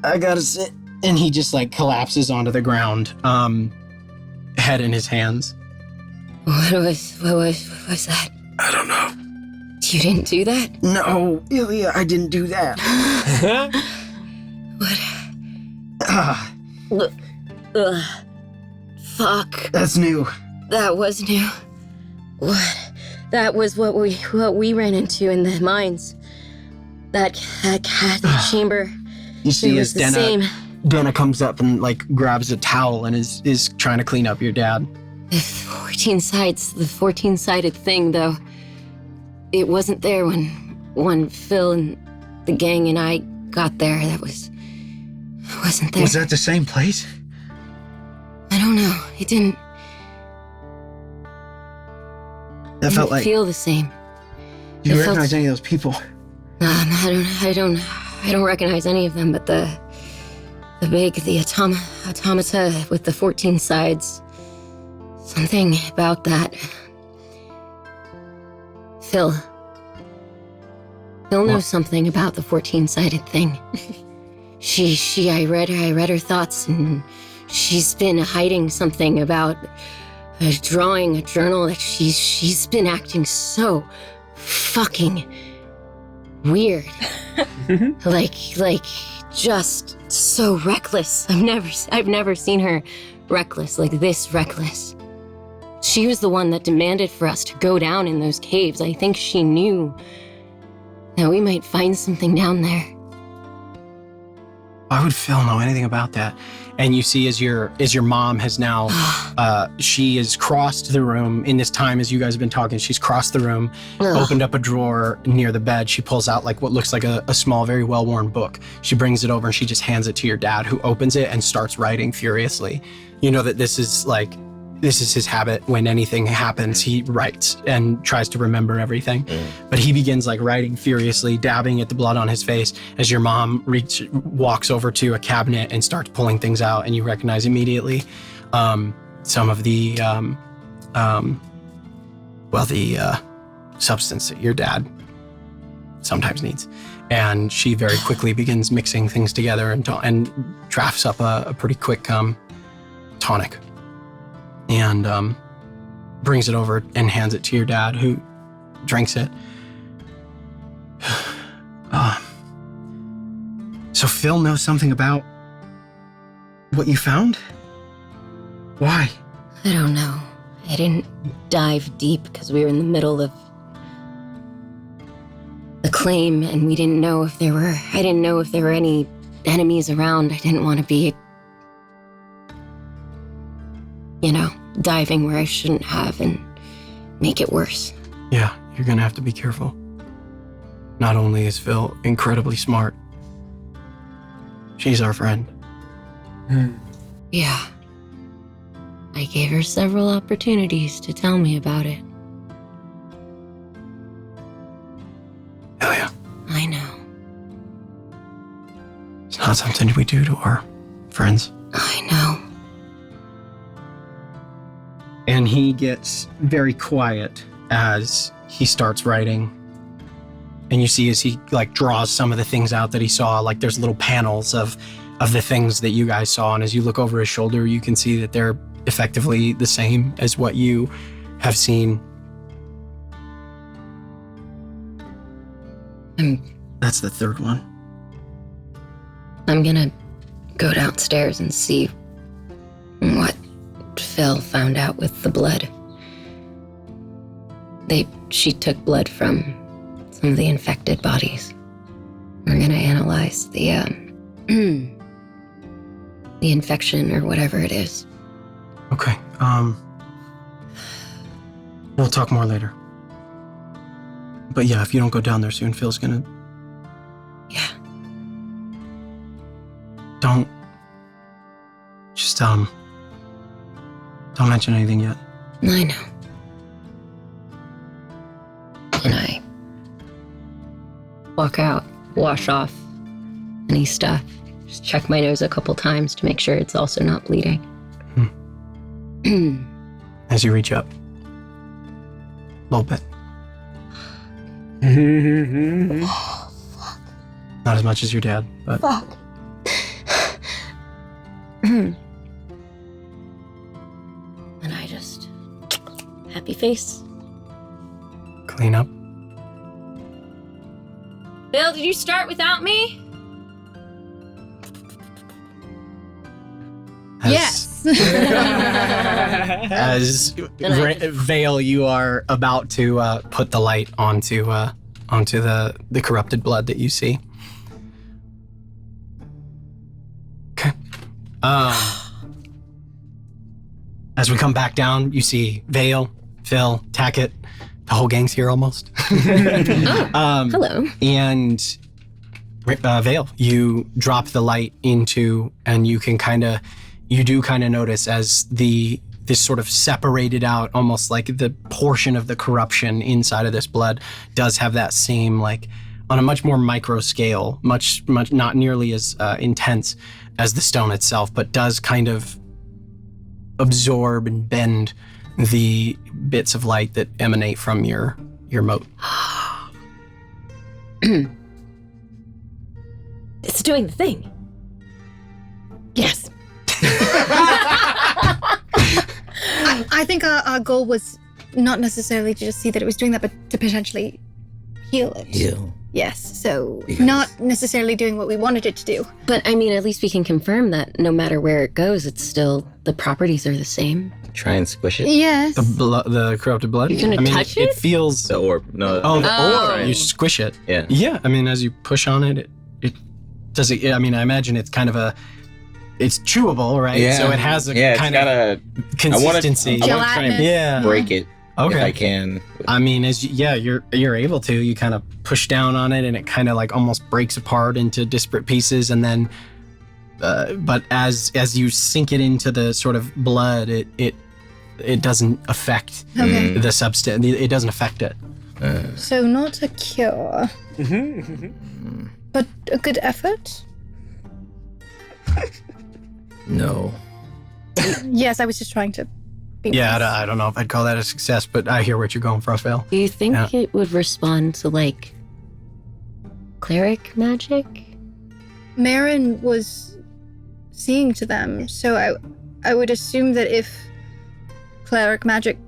I gotta sit, and he just like collapses onto the ground, head in his hands. What was that? I don't know. You didn't do that? No, Ilya, I didn't do that. What? Fuck. That's new. That was new. What? That was what we ran into in the mines. That chamber. You see, as Denna comes up and like grabs a towel and is trying to clean up your dad. The 14-sided thing, though. It wasn't there when Phil and the gang and I got there. Wasn't there. Was that the same place? I don't know. It didn't. That felt like. Feel the same. Do you recognize any of those people? No, I don't recognize any of them. But the automata with the 14 sides. Something about that. Phil knows something about the 14-sided thing. I read her thoughts, and she's been hiding something about a journal that she's been acting so fucking weird. like just so reckless. I've never seen her reckless, like this reckless. She was the one that demanded for us to go down in those caves. I think she knew that we might find something down there. Why would Phil know anything about that? And you see as your mom has now, she has crossed the room in this time as you guys have been talking, she's crossed the room, opened up a drawer near the bed. She pulls out like what looks like a small, very well-worn book. She brings it over and she just hands it to your dad, who opens it and starts writing furiously. You know that this is his habit. When anything happens, he writes and tries to remember everything. But he begins like writing furiously, dabbing at the blood on his face as your mom walks over to a cabinet and starts pulling things out, and you recognize immediately some of the substance that your dad sometimes needs. And she very quickly begins mixing things together and drafts up a pretty quick tonic. And brings it over and hands it to your dad, who drinks it. So Phil knows something about what you found? Why? I don't know. I didn't dive deep because we were in the middle of the claim, and I didn't know if there were any enemies around. I didn't want to be diving where I shouldn't have and make it worse. Yeah, you're gonna have to be careful. Not only is Phil incredibly smart, she's our friend. Yeah. I gave her several opportunities to tell me about it. Hell yeah. I know. It's not something we do to our friends. I know. And he gets very quiet as he starts writing. And you see as he like draws some of the things out that he saw, like there's little panels of the things that you guys saw. And as you look over his shoulder, you can see that they're effectively the same as what you have seen. That's the third one. I'm gonna go downstairs and see what Phil found out with the blood. She took blood from some of the infected bodies. We're gonna analyze the infection or whatever it is. Okay. We'll talk more later. But yeah, if you don't go down there soon, Phil's gonna... Yeah. Don't... Just, don't mention anything yet. I know. And I walk out, wash off any stuff. Just check my nose a couple times to make sure it's also not bleeding. As you reach up. A little bit. Oh, fuck. Not as much as your dad, but... Fuck. And I just... Happy face. Clean up. Bill, did you start without me? Yes. As Vael, you are about to put the light onto the corrupted blood that you see. Okay. As we come back down, you see Vael, Phil, Tackett, the whole gang's here almost. Hello. And Vael, you drop the light into, and you can you do notice as this sort of separated out, almost like the portion of the corruption inside of this blood does have that same, like, on a much more micro scale, much not nearly as intense as the stone itself, but does kind of absorb and bend the bits of light that emanate from your moat. It's doing the thing. Yes. I think our goal was not necessarily to just see that it was doing that, but to potentially heal it. Heal. Yes, so Because- not necessarily doing what we wanted it to do. But I mean, at least we can confirm that no matter where it goes, it's still, the properties are the same. Try and squish it. Yes. The corrupted blood? You're gonna touch it it? feels... The orb. No. Oh, the Oh. orb. You squish it. Yeah. Yeah, I mean, as you push on it, it does it. I mean, I imagine it's kind of it's chewable, right? Yeah. So it has a it's kind got of consistency. I want to try and Yeah. break it if Okay. I can. I mean, you're able to. You kind of push down on it, and it kind of like almost breaks apart into disparate pieces, and then, but as you sink it into the sort of blood, it doesn't affect Okay. the substance. It doesn't affect it. So not a cure, but a good effort. No. Yes, I was just trying to be Yeah, nice. I don't know if I'd call that a success, but I hear what you're going for, Phil. Do you think Yeah. it would respond to, like, cleric magic? Marin was seeing to them, so I would assume that if cleric magic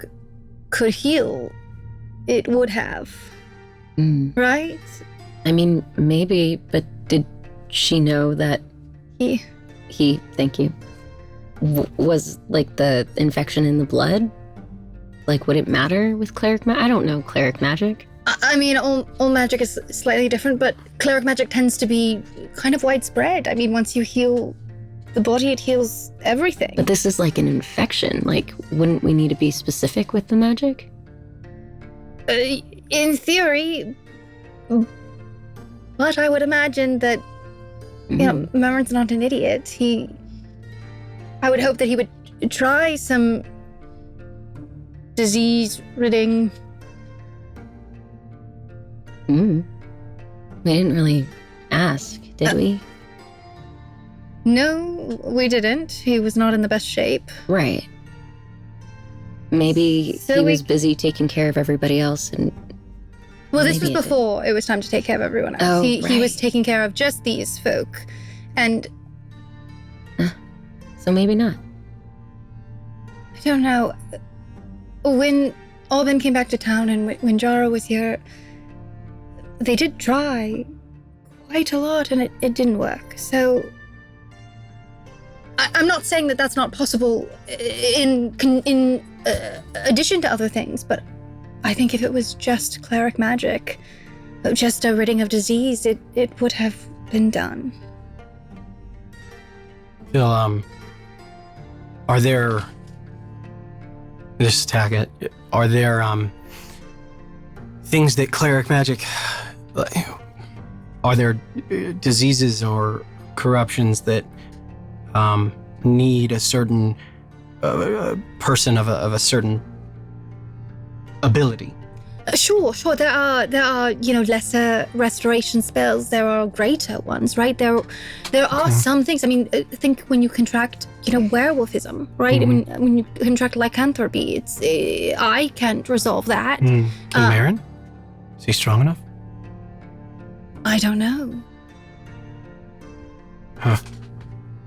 could heal, it would have, right? I mean, maybe, but did she know that he, thank you, was, like, the infection in the blood? Like, would it matter with cleric magic? I don't know cleric magic. I mean, all magic is slightly different, but cleric magic tends to be kind of widespread. I mean, once you heal the body, it heals everything. But this is like an infection. Like, wouldn't we need to be specific with the magic? In theory, but I would imagine that, you know, Marin's not an idiot. I would hope that he would try some disease-ridding. We didn't really ask, did we? No, we didn't. He was not in the best shape. Right. Maybe So he we- was busy taking care of everybody else, and Well, this was Maybe it did. before it was time to take care of everyone else. Oh, He was right. taking care of just these folk. And so maybe not. I don't know. When Alban came back to town and when Jara was here, they did try quite a lot and it didn't work. So I'm not saying that that's not possible in addition to other things, but I think if it was just cleric magic, just a ridding of disease, it would have been done. Phil, are there This Taggart, are there things that cleric magic, are there diseases or corruptions that need a certain person of a certain ability? Sure. There are lesser restoration spells. There are greater ones, right? There are some things. I mean, I think when you contract, werewolfism, right? Mm-hmm. I mean, when you contract lycanthropy, it's I can't resolve that. Can Marin? Is he strong enough? I don't know. Huh.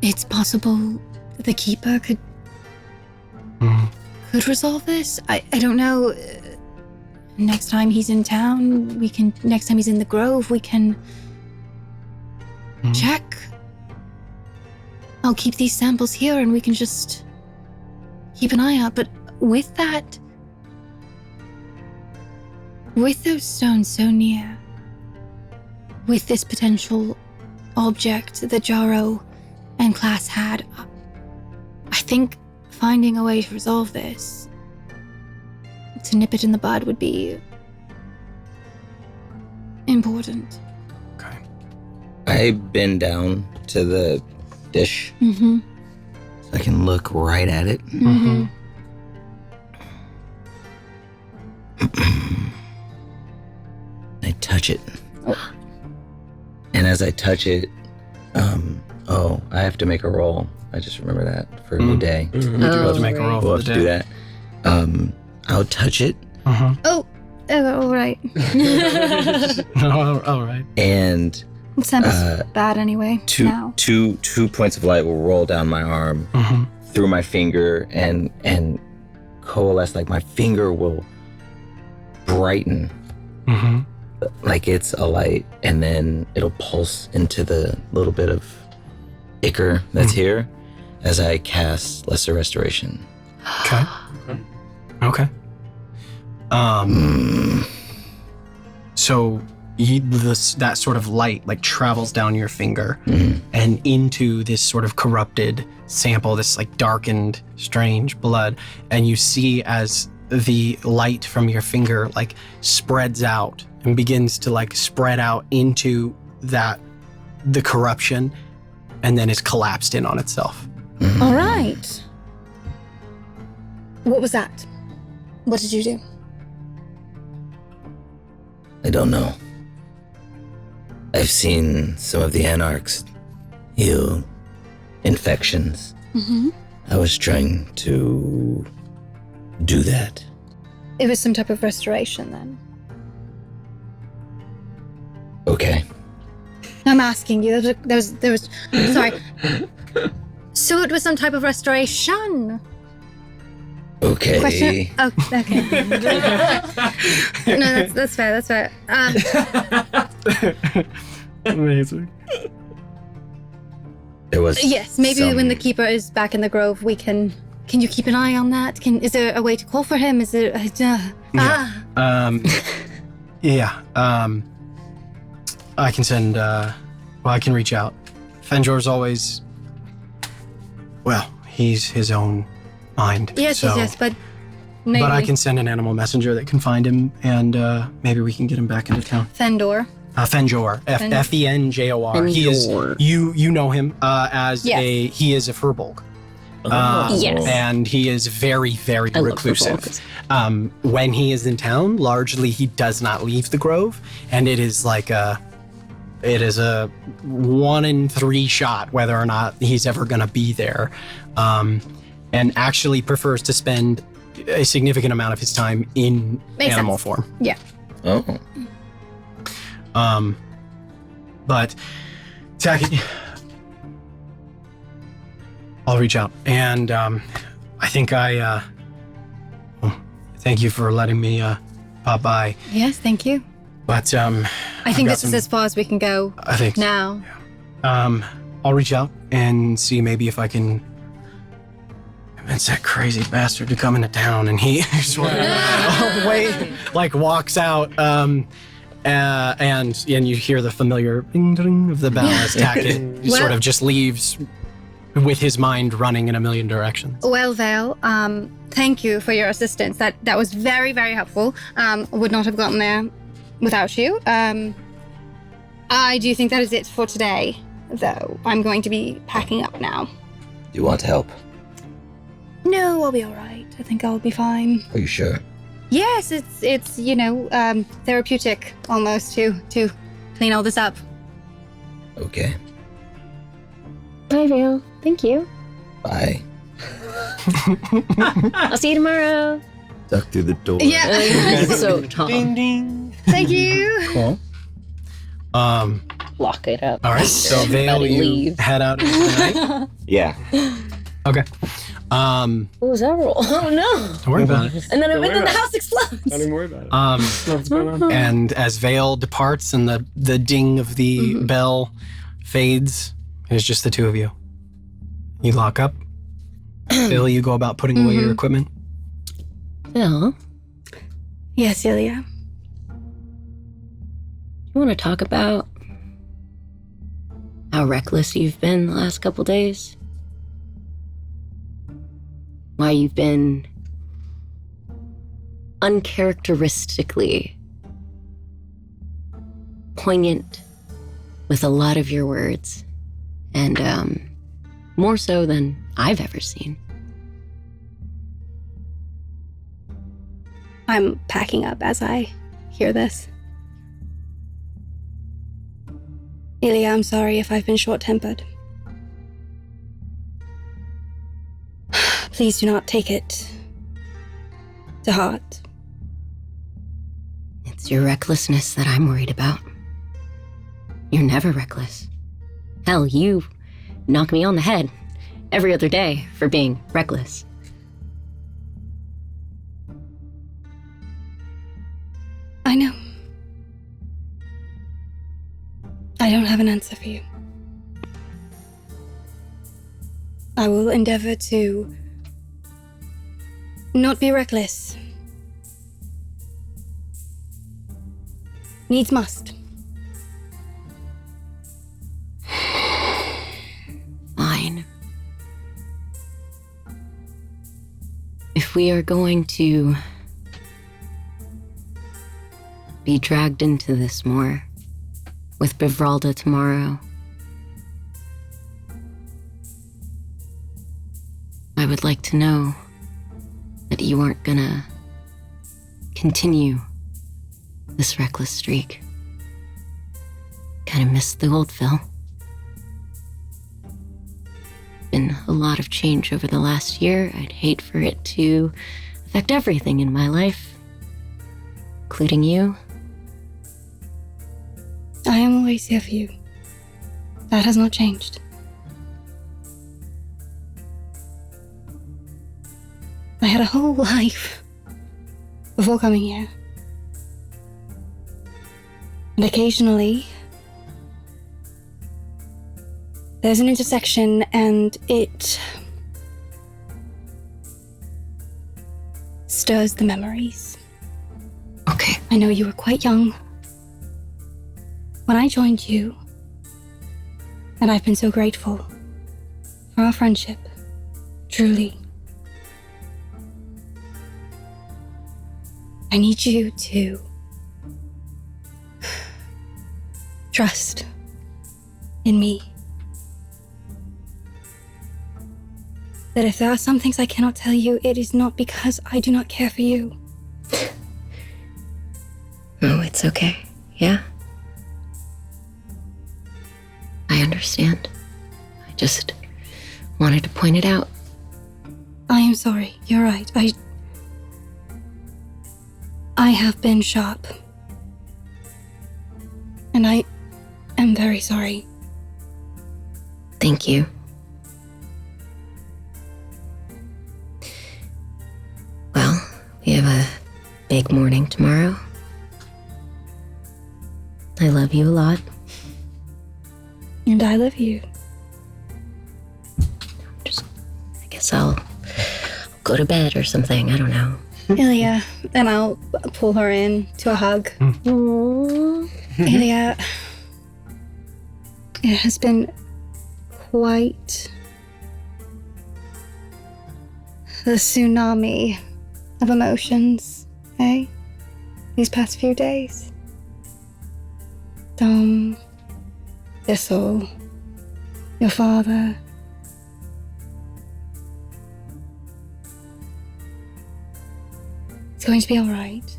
It's possible the keeper could resolve this. I don't know. Next time he's in town, next time he's in the grove, we can check. I'll keep these samples here and we can just keep an eye out. But with that, with those stones so near, with this potential object that Jaro and Class had, I think finding a way to resolve this, to nip it in the bud, would be important. Okay. I bend down to the dish Mm-hmm. so I can look right at it. Mm-hmm. I touch it. And as I touch it, I have to make a roll. I just remember that for a new day. You do have to make a roll We'll for have the to do day. that. I'll touch it. Oh, all right. All right. And It sounds bad anyway. Now. two points of light will roll down my arm through my finger and coalesce. Like my finger will brighten like it's a light, and then it'll pulse into the little bit of ichor that's here as I cast Lesser Restoration. Okay. So that sort of light like travels down your finger and into this sort of corrupted sample, this like darkened, strange blood, and you see as the light from your finger like spreads out and begins to like spread out into the corruption, and then is collapsed in on itself. All right. What was that? What did you do? I don't know. I've seen some of the Anarchs heal infections. I was trying to do that. It was some type of restoration then. Okay. I'm asking you. There was. Sorry. So it was some type of restoration. Okay. Question? Oh, okay. No, that's fair. That's fair. Amazing. There was. Yes, maybe when the keeper is back in the grove, we can. Can you keep an eye on that? Is there a way to call for him? Is there? I can send. I can reach out. Fenjor's always. Well, he's his own mind. Yes, but. Maybe. But I can send an animal messenger that can find him, and maybe we can get him back into town. Fendor. Fenjor. Fenjor. He is. You know him as he is a furbolg. Yes. And he is very, very reclusive. When he is in town, largely he does not leave the grove, and it is a 1 in 3 shot whether or not he's ever going to be there, and actually prefers to spend a significant amount of his time in animal form. Yeah. Oh. But Taki, I'll reach out, and I think thank you for letting me pop by. Yes, thank you. But I think this is as far as we can go. I think now. I'll reach out and see maybe if I can convince that crazy bastard to come into town. And he sort of walks out. And you hear the familiar ding ding of the bell as Tackett sort of just leaves with his mind running in a million directions. Well, Vael, thank you for your assistance. That was very, very helpful. Would not have gotten there without you. I do think that is it for today, though. I'm going to be packing up now. Do you want help? No, I'll be all right. I think I'll be fine. Are you sure? Yes, it's therapeutic almost to clean all this up. Okay. Bye, Vael. Thank you. Bye. I'll see you tomorrow. Duck through the door. Yeah. So Tom. Ding ding. Thank you. Cool. Lock it up. All right. So Vael, you leave. head out into the night. Yeah. Okay. What was that roll? Oh no! Don't worry about it. And then Don't worry the about house explodes. Don't even worry about it. What's going on? And as Vael departs and the ding of the bell fades, it's just the two of you. You lock up. Phil, you go about putting away your equipment. Phil, Yes, Ilya. you want to talk about how reckless you've been the last couple days? Why you've been uncharacteristically poignant with a lot of your words, and more so than I've ever seen. I'm packing up as I hear this. Ilya, I'm sorry if I've been short-tempered. Please do not take it to heart. It's your recklessness that I'm worried about. You're never reckless. Hell, you knock me on the head every other day for being reckless. I know. I don't have an answer for you. I will endeavor to not be reckless. Needs must. Fine. If we are going to be dragged into this more with Bivralda tomorrow, I would like to know that you aren't gonna continue this reckless streak. Kinda missed the old Phil. Been a lot of change over the last year. I'd hate for it to affect everything in my life, including you. I am always here for you. That has not changed. I had a whole life before coming here. And occasionally, there's an intersection and it stirs the memories. Okay. I know you were quite young when I joined you, and I've been so grateful for our friendship, truly. I need you to trust in me. That if there are some things I cannot tell you, it is not because I do not care for you. Oh, it's okay. Yeah? I understand. I just wanted to point it out. I am sorry. You're right. I have been sharp. And I am very sorry. Thank you. Well, we have a big morning tomorrow. I love you a lot. And I love you. I guess I'll go to bed or something. I don't know. Ilya, and I'll pull her in to a hug. Aww. Ilya, it has been quite the tsunami of emotions, eh? These past few days. Dom, Thistle, your father. It's going to be all right.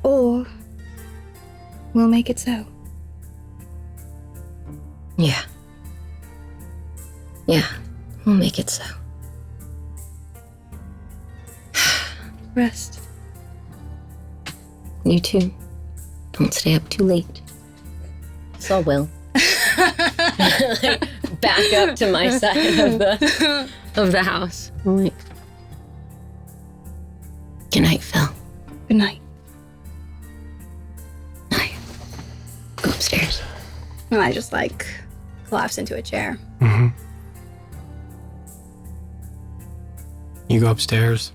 Or we'll make it so. Yeah. Yeah, we'll make it so. Rest. You too. Don't stay up too late. So will. Back up to my side of the house. I'm like, good night, Phil. Good night. Night. Go upstairs. And I just collapse into a chair. Mm-hmm. You go upstairs.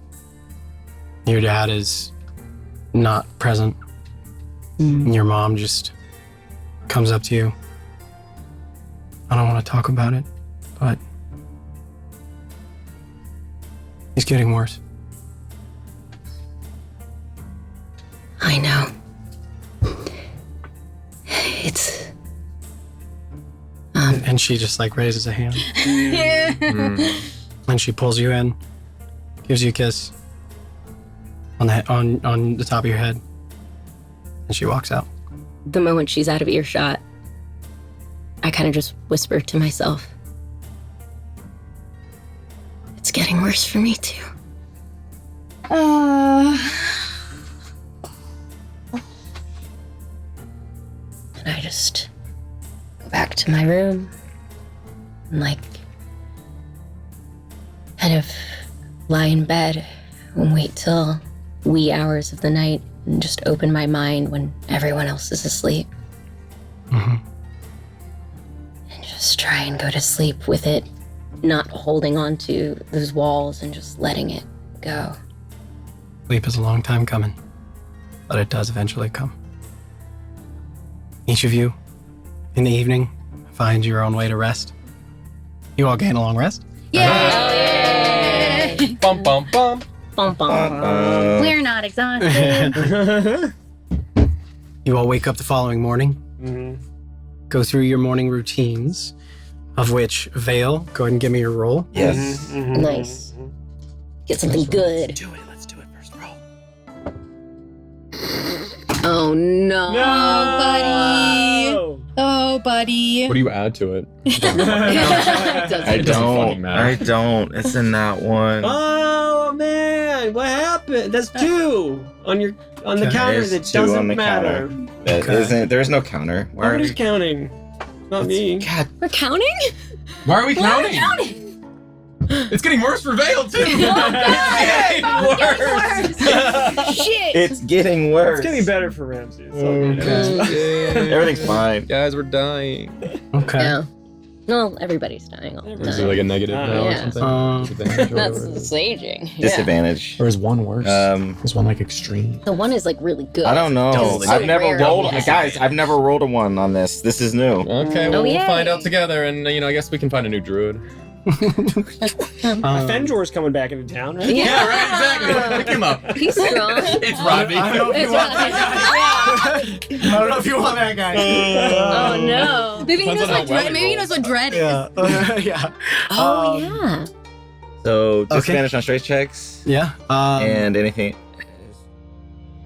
Your dad is not present. And your mom just comes up to you. I don't want to talk about it, but he's getting worse. I know. It's... And she just raises a hand. And she pulls you in, gives you a kiss on the top of your head, and she walks out. The moment she's out of earshot, I kind of just whisper to myself, it's getting worse for me too. And I just go back to my room and kind of lie in bed and wait till wee hours of the night and just open my mind when everyone else is asleep. Mm-hmm. And just try and go to sleep with it, not holding on to those walls and just letting it go. Sleep is a long time coming, but it does eventually come. Each of you, in the evening, find your own way to rest. You all gain a long rest. Yay! Bum, bum, bum. Bum, bum. We're not exhausted. You all wake up the following morning, go through your morning routines, of which Vael, go ahead and give me your roll. Yes. Nice. Get something good. Let's do it first. Roll. Oh no. Oh, buddy. What do you add to it? I fucking matter. don't. It's in that one. Oh man, what happened? That's 2 on the counter There's that 2 doesn't on the matter. counter. That isn't. There's no counter. Why are Nobody's we? counting. Not me. God. We're counting? Why are we Why are we counting? counting? It's getting worse for Vael too. Shit. It's getting worse. It's getting better for Ramsay. It's all good. Everything's fine. Guys, we're dying. Okay. Yeah. No, everybody's dying all the Is time. it a negative now Yeah. or something? Disadvantage or That's whatever? saging. Yeah. Disadvantage. Or is one worse? Is one extreme? The one is really good. I don't know. Because it's I've so never rare. rolled. Guys, I've never rolled a 1 on this. This is new. Okay, well, yay. we'll find out together, and I guess we can find a new druid. Fenjor's coming back into town, right? Yeah. Right, exactly. Pick him up. He's strong. It's Rodney. I don't know if you It's want Rodney. I don't know if you want that guy. Oh no. Maybe he Depends knows on what how well dread. he Maybe he rolls. knows what dread is. Yeah. Yeah. Oh yeah. So disadvantage on straight checks Yeah. and anything.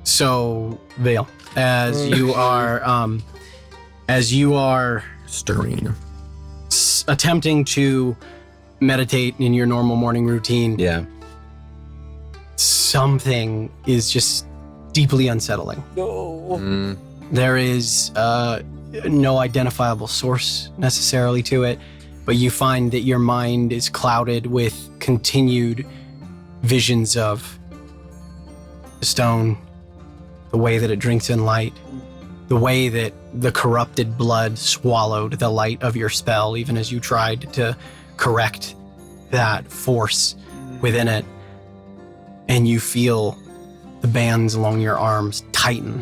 So, Vael, as you are Stirring. attempting to meditate in your normal morning routine, Yeah. something is just deeply unsettling. No. There is no identifiable source necessarily to it, but you find that your mind is clouded with continued visions of the stone, the way that it drinks in light, the way that the corrupted blood swallowed the light of your spell, even as you tried to correct that force within it. And you feel the bands along your arms tighten.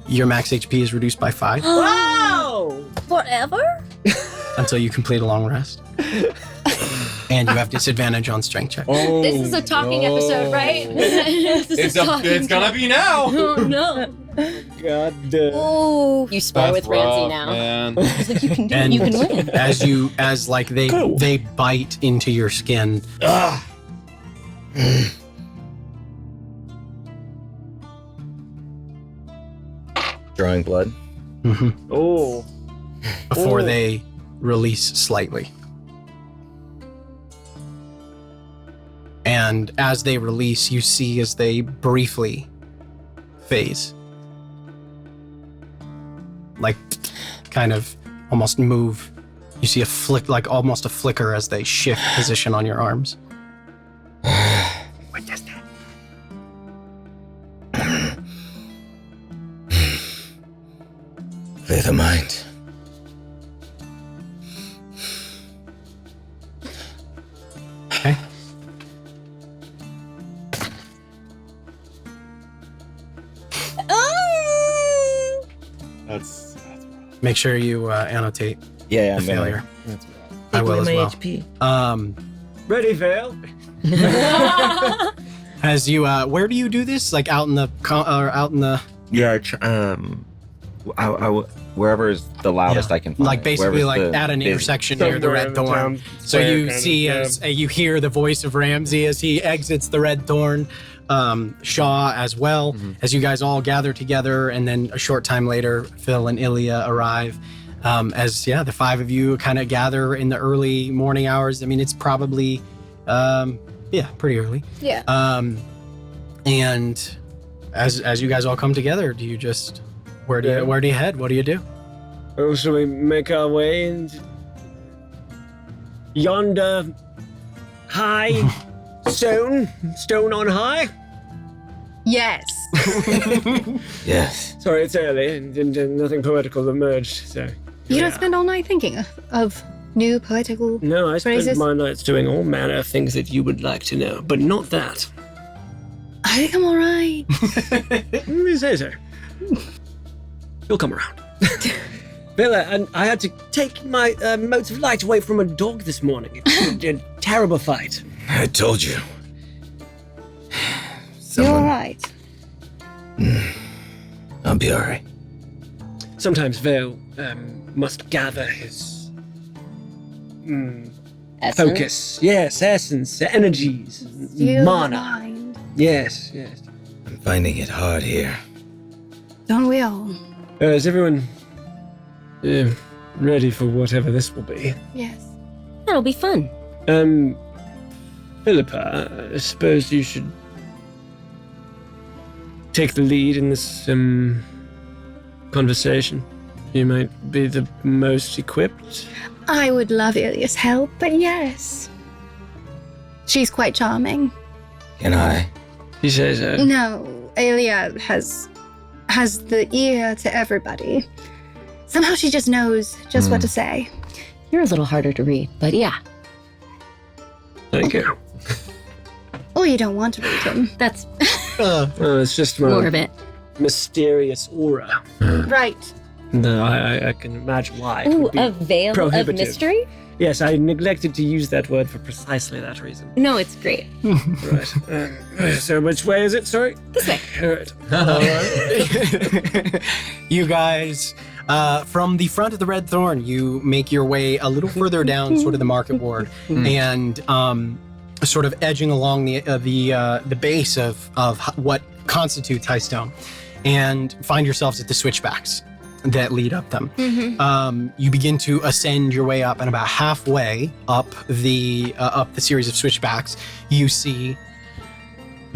Your max HP is reduced by 5. Wow! Forever? until you complete a long rest. And you have disadvantage on strength check. Oh, this is a talking episode, right? It's gonna be now. Oh no. God. Oh, you spar with Ramsay now. Man. He's like, you can do it. And You can win. as like they bite into your skin. Drawing blood. Oh. Before they release slightly. And as they release, you see as they briefly phase. Like, kind of almost move. You see a flick, like almost a flicker as they shift position on your arms. What does that? Clear the mind. Okay. That's Make sure you annotate Yeah, the failure. That's I will as well. HP. Ready, Vael? As you, where do you do this? Like out in the, Yeah, wherever is the loudest I can find. like basically like Wherever's the at an busy. intersection near the Somewhere Red in the Thorn. town So square you kind of see thing. as you hear the voice of Ramsay as he exits the Red Thorn, Shaw as well, as you guys all gather together, and then a short time later, Phil and Ilya arrive. The five of you kind of gather in the early morning hours. I mean, it's probably, pretty early. Yeah. And as you guys all come together, do you just where do you head? What do you do? Or shall we make our way into yonder high stone on high? Yes. Yes. Sorry, it's early and nothing poetical emerged, so. You don't spend all night thinking of new poetical No, I spend phrases? my nights doing all manner of things that you would like to know, but not that. I think I'm all right. You say so. You'll come around. Villa, and I had to take my motes of light away from a dog this morning. It was a terrible fight. I told you. You're all right. I'll be all right. Sometimes Vael must gather his Essence? focus. Yes, essence, energies, Still mana. mind. Yes. I'm finding it hard here. Don't we all? Is everyone ready for whatever this will be? Yes. That'll be fun. Phillippa, I suppose you should take the lead in this conversation. You might be the most equipped. I would love Ilya's help, but yes. She's quite charming. Can I? He says, No, Ilya has the ear to everybody. Somehow she just knows just what to say. You're a little harder to read, but yeah. Thank you. Or you don't want to read him. That's Well, it's just my more of it. mysterious aura. Right. No, I can imagine why. It Ooh, would be a veil of prohibitive. mystery? Yes, I neglected to use that word for precisely that reason. No, it's great. Right. So which way is it? Sorry? This way. All right. You guys, from the front of the Red Thorn, you make your way a little further down, sort of the market ward, and sort of edging along the base of what constitutes High Stone, and find yourselves at the switchbacks that lead up them. You begin to ascend your way up, and about halfway up the series of switchbacks, you see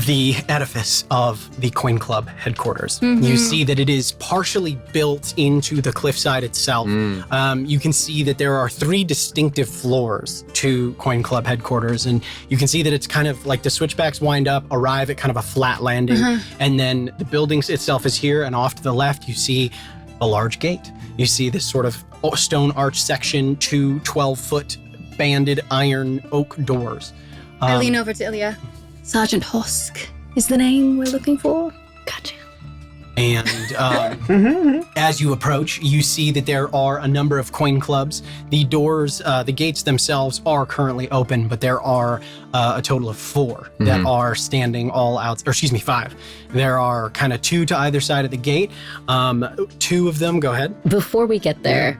the edifice of the Coin Club headquarters. You see that it is partially built into the cliffside itself. You can see that there are 3 distinctive floors to Coin Club headquarters, and you can see that it's kind of like the switchbacks wind up, arrive at kind of a flat landing, and then the building itself is here, and off to the left you see a large gate. You see this sort of stone arch section, 2 12-foot banded iron oak doors. I lean over to Ilya. Sergeant Hosk is the name we're looking for. Gotcha. And as you approach, you see that there are a number of coin clubs. The doors, the gates themselves are currently open, but there are a total of 4 that are standing all out, or excuse me, 5. There are kind of 2 to either side of the gate. 2 of them, go ahead. Before we get there,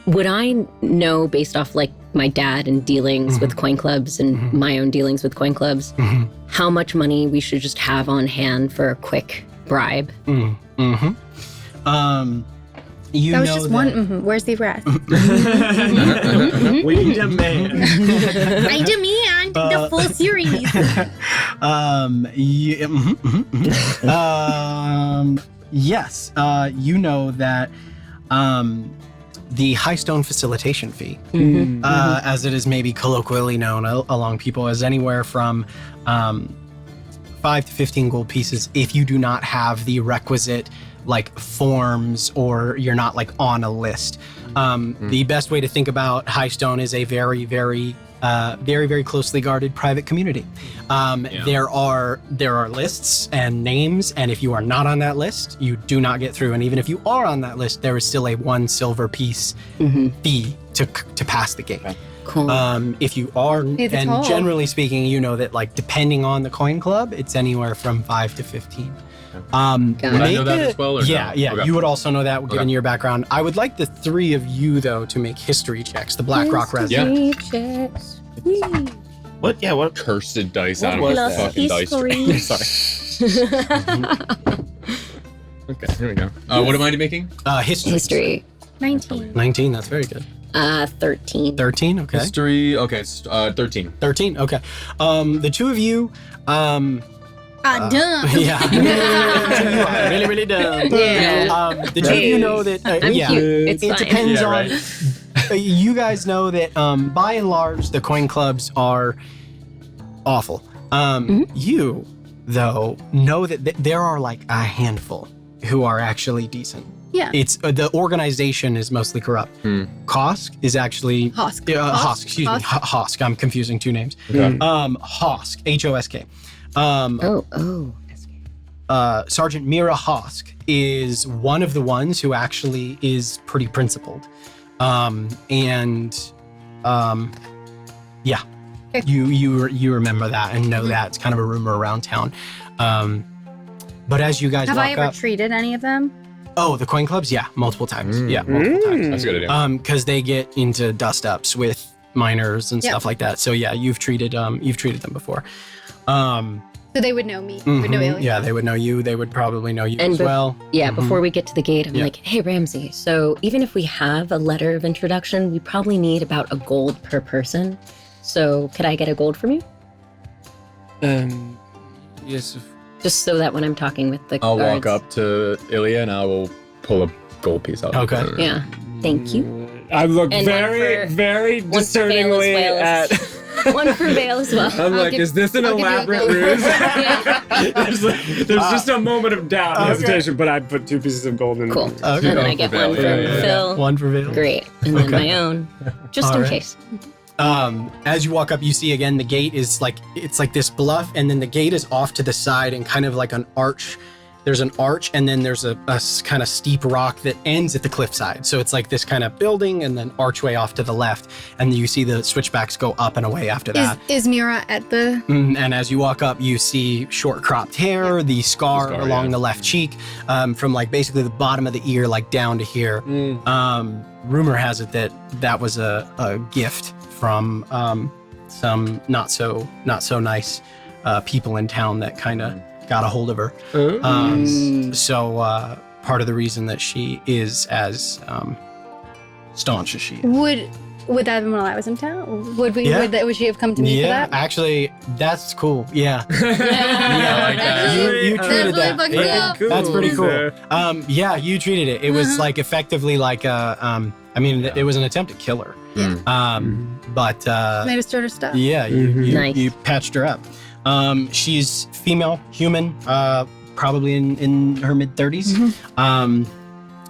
would I know, based off like my dad and dealings with coin clubs and my own dealings with coin clubs, how much money we should just have on hand for a quick bribe? You That was know just that, one. Where's the rest? We demand. I demand the full series. Yes, you know that the high stone facilitation fee, as it is maybe colloquially known along people, is anywhere from 5 to 15 gold pieces if you do not have the requisite like forms or you're not like on a list. The best way to think about High Stone is a very, very closely guarded private community. There are lists and names, and if you are not on that list, you do not get through. And even if you are on that list, there is still a 1 silver piece fee to pass the gate. Cool. If you are, Pay the and toll. generally speaking, you know that like depending on the coin club, it's anywhere from 5 to 15. Would I know that as well? Or yeah, no? yeah. Okay. You would also know that given your background. I would like the 3 of you though to make history checks. The Black Rock residents. Checks. What? Yeah, what? Cursed dice What out of was my that? fucking dice tray. Sorry. Okay, here we go. What am I making? History. 19. 19, that's very good. 13. 13, okay. History, okay, 13. 13, okay. The 2 of you, Dumb. yeah. really, really dumb. Yeah. The 2 of you know that, I'm yeah. cute. It's It fine. depends Yeah, on, you guys know that by and large, the coin clubs are awful. You, though, know that there are like a handful who are actually decent. Yeah. It's the organization is mostly corrupt. Kosk is actually Hosk. Hosk, excuse me. Hosk. I'm confusing 2 names. Okay. Hosk, Hosk. Sergeant Mira Hosk is one of the ones who actually is pretty principled. Yeah. You remember that and know that. It's kind of a rumor around town. But as you guys Have walk I ever up, treated any of them? oh, the coin clubs, yeah, multiple times. Yeah, multiple times. That's a good idea. Because they get into dust ups with miners and stuff like that. So yeah, you've treated them before. So they would know me. Would know aliens. Yeah, they would know you. They would probably know you as well. Yeah, before we get to the gate, I'm Yeah. like, hey, Ramsay, so even if we have a letter of introduction, we probably need about a gold per person. So could I get a gold from you? Yes. Just so that when I'm talking with the I'll guards. walk up to Ilya and I will pull a gold piece out. Okay. Yeah, thank you. I look And very, one for- very one for Vael discerningly as at. One for Vael as well. I'm like, is this an I'll give you a elaborate gold. ruse? Yeah. There's just a moment of doubt and hesitation, but I put 2 pieces of gold in. Cool. Okay. And then I get Vael, one from yeah. Phil. One for Vael. Great. And then my own, just All in right. case. As you walk up, you see again the gate is like it's like this bluff, and then the gate is off to the side and kind of like an arch. There's an arch, and then there's a kind of steep rock that ends at the cliffside. So it's like this kind of building and then archway off to the left, and you see the switchbacks go up and away after that. Is Mira at the... And as you walk up, you see short cropped hair, the scar along yeah. the left cheek, from like basically the bottom of the ear, like down to here. Rumor has it that was a gift from some not so nice people in town that kind of got a hold of her. So part of the reason that she is as staunch as she is. Would that have been while I was in town? Would we? Yeah. Would she have come to me for that? Actually, that's cool. Yeah. Yeah, like that. You treated really that. fucking Yeah, cool. that's pretty cool. Yeah, you treated it. It was like effectively like I mean, it was an attempt to kill her. But Made us sort of stuff. yeah, Nice. you patched her up. She's female, human, probably in her mid 30s.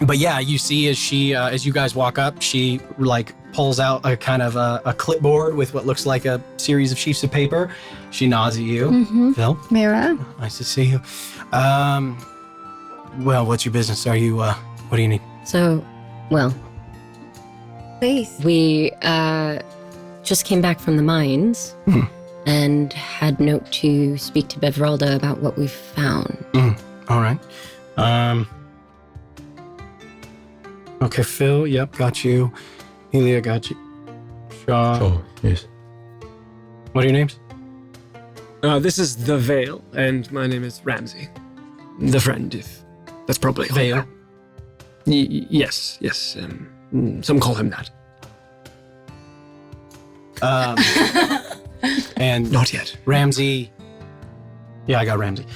But yeah, you see as you guys walk up, she like pulls out a kind of a clipboard with what looks like a series of sheets of paper. She nods at you. Phil? Mira? Nice to see you. Well, what's your business? Are you, what do you need? So, well, Please. we just came back from the mines and had note to speak to Bevralda about what we've found. All right. Okay, Phil, yep, got you. Elia, got you. Shaw. Oh, yes. What are your names? This is the Vael, and my name is Ramsay. The friend, if that's probably Vael. Yes. Some call him that. And Not yet. Ramsay. Yeah, I got Ramsay.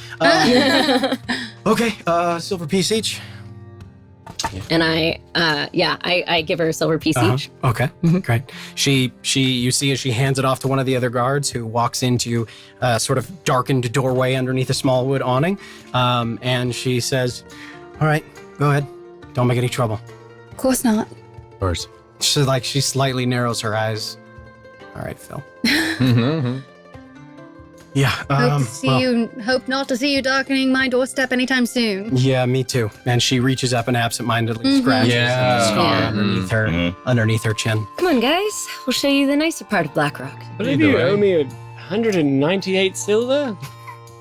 Okay, silver piece each. And I give her a silver piece each. Okay, great. You see as she hands it off to one of the other guards who walks into a sort of darkened doorway underneath a small wood awning. And she says, all right, go ahead. Don't make any trouble. Of course not. Of course. She slightly narrows her eyes. All right, Phil. Yeah. Hope not to see you darkening my doorstep anytime soon. Yeah, me too. And she reaches up and absentmindedly scratches the scar underneath her chin. Come on, guys. We'll show you the nicer part of Blackrock. But if you owe me 198 silver?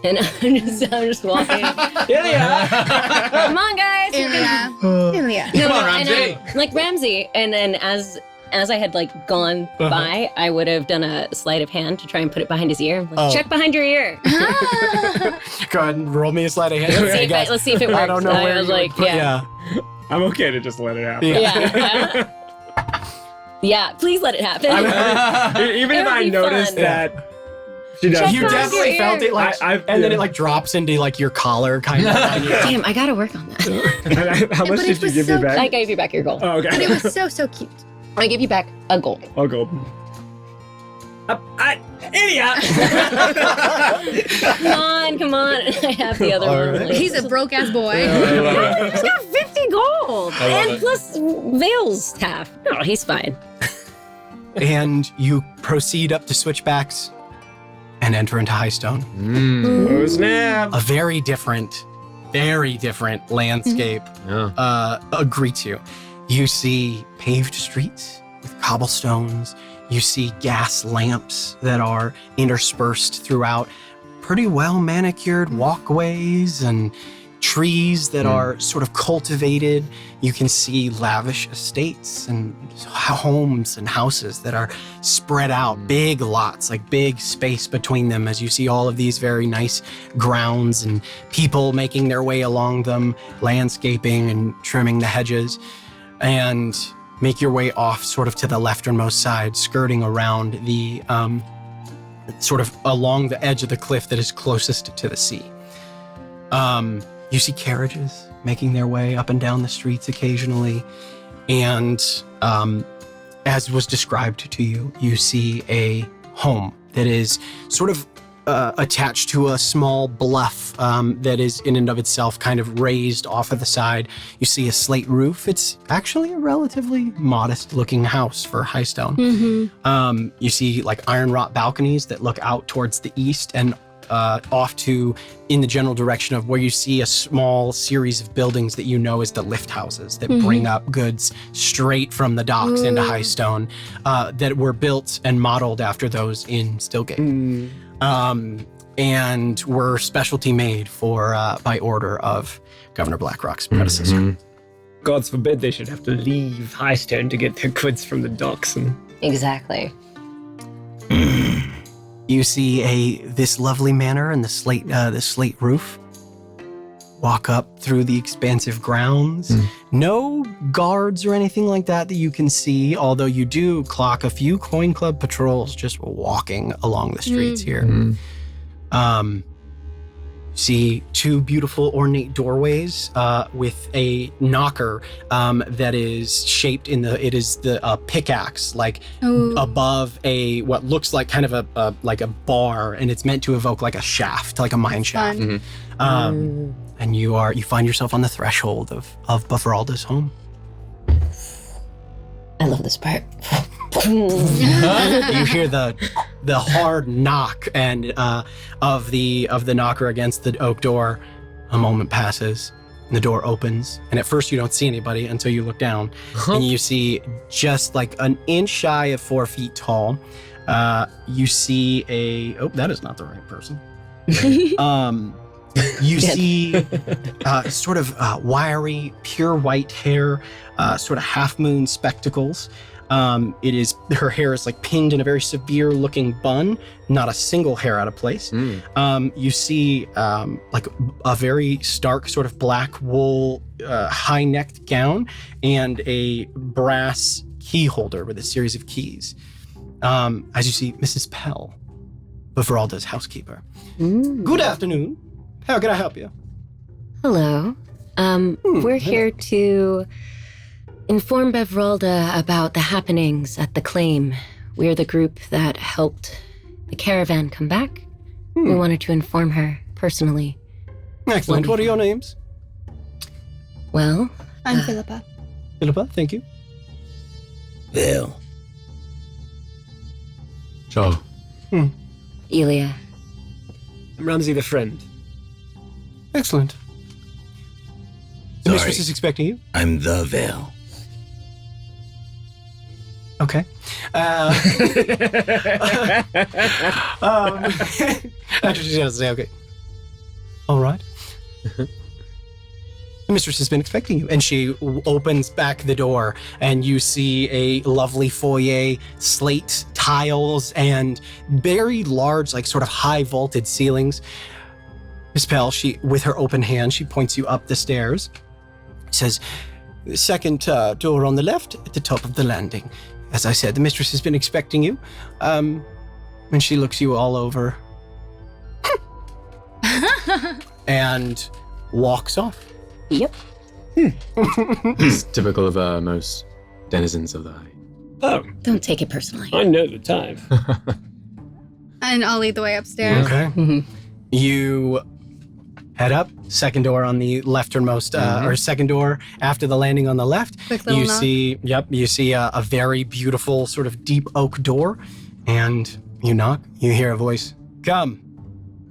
And I'm just walking. Come on, guys. Ilya. No, Come on, Ramsay. like Ramsay. And then as I had gone by, I would have done a sleight of hand to try and put it behind his ear. Check behind your ear. Go ahead and roll me a sleight of hand. Let's see if it works. I don't know where I was like, I'm okay to just let it happen. Yeah, please let it happen. Even if I noticed that she does. You definitely felt it and then it drops into your collar kind of. Damn, I gotta work on that. How much did you give me back? I gave you back your gold. Oh, okay. But it was so cute. I give you back a gold. I'll go. Idiot! Come on. I have the other one. Right. He's a broke ass boy. He's got 50 gold. And plus Vail's half. No, he's fine. And you proceed up to switchbacks and enter into Highstone. Oh, snap. A very different landscape greets you. You see paved streets with cobblestones. You see gas lamps that are interspersed throughout pretty well manicured walkways and trees that are sort of cultivated. You can see lavish estates and homes and houses that are spread out, big lots, big space between them as you see all of these very nice grounds and people making their way along them, landscaping and trimming the hedges. And make your way off sort of to the lefternmost side, skirting around the sort of along the edge of the cliff that is closest to the sea. You see carriages making their way up and down the streets occasionally. And as was described to you, you see a home that is sort of attached to a small bluff that is in and of itself kind of raised off of the side. You see a slate roof. It's actually a relatively modest looking house for Highstone. You see iron wrought balconies that look out towards the east and off to in the general direction of where you see a small series of buildings that you know as the lift houses that bring up goods straight from the docks into Highstone that were built and modeled after those in Stillgate. And were specialty made for by order of Governor Blackrock's predecessor. God forbid they should have to leave Highstone to get their goods from the docks. Exactly. You see this lovely manor and the slate roof. Walk up through the expansive grounds. No guards or anything like that you can see, although you do clock a few Coin Club patrols just walking along the streets here. See two beautiful ornate doorways with a knocker that is shaped in the pickaxe above what looks like kind of a bar, and it's meant to evoke a shaft, like a mine shaft. And you find yourself on the threshold of Bevralda's home. I love this part. You hear the hard knock and of the knocker against the oak door. A moment passes, and the door opens. And at first, you don't see anybody until you look down, and you see just like an inch shy of 4 feet tall. You see that is not the right person. You see sort of wiry, pure white hair, sort of half-moon spectacles. Her hair is like pinned in a very severe looking bun, not a single hair out of place. You see like a very stark sort of black wool high-necked gown and a brass key holder with a series of keys. As you see Mrs. Pell, Bevralda's housekeeper. Good afternoon. How can I help you? Hello. We're here to inform Bevralda about the happenings at the claim. We're the group that helped the caravan come back. We wanted to inform her personally. Excellent. What are your names? Well, I'm Phillippa. Phillippa, thank you. Vael. Joe. Elia. I'm Ramsay the friend. Excellent. The mistress is expecting you. I'm the Vael. Okay. After she's gonna say, okay. All right. The mistress has been expecting you. And she opens back the door, and you see a lovely foyer, slate tiles, and very large, like sort of high vaulted ceilings. Miss Pell, with her open hand, she points you up the stairs. Says, the second door on the left at the top of the landing. As I said, the mistress has been expecting you. And she looks you all over. And walks off. Yep. It's typical of most denizens of the height. Oh, Don't take it personally. I know the type. And I'll lead the way upstairs. Okay. You head up, second door on the lefternmost, or second door after the landing on the left. Quick little knock. You see a very beautiful sort of deep oak door, and you knock, you hear a voice, come.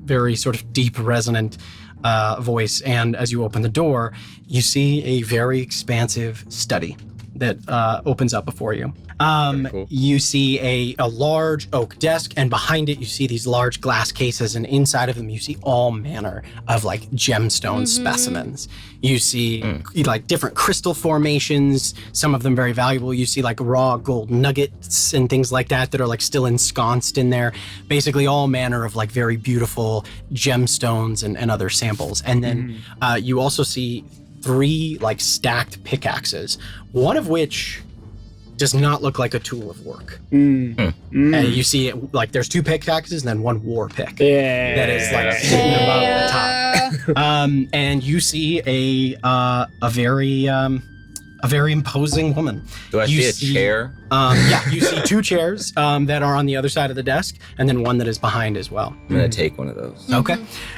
Very sort of deep, resonant voice, and as you open the door, you see a very expansive study that opens up before you. Cool. You see a large oak desk, and behind it you see these large glass cases, and inside of them you see all manner of like gemstone specimens. You see like different crystal formations, some of them very valuable. You see like raw gold nuggets and things like that are like still ensconced in there. Basically all manner of like very beautiful gemstones and other samples. And then you also see 3 like stacked pickaxes, one of which does not look like a tool of work. And you see it like there's 2 pickaxes and then 1 war pick that is like sitting above the top. And you see a very imposing woman. Do I see a chair? Yeah, you see 2 chairs that are on the other side of the desk, and then one that is behind as well. I'm gonna take one of those. Okay.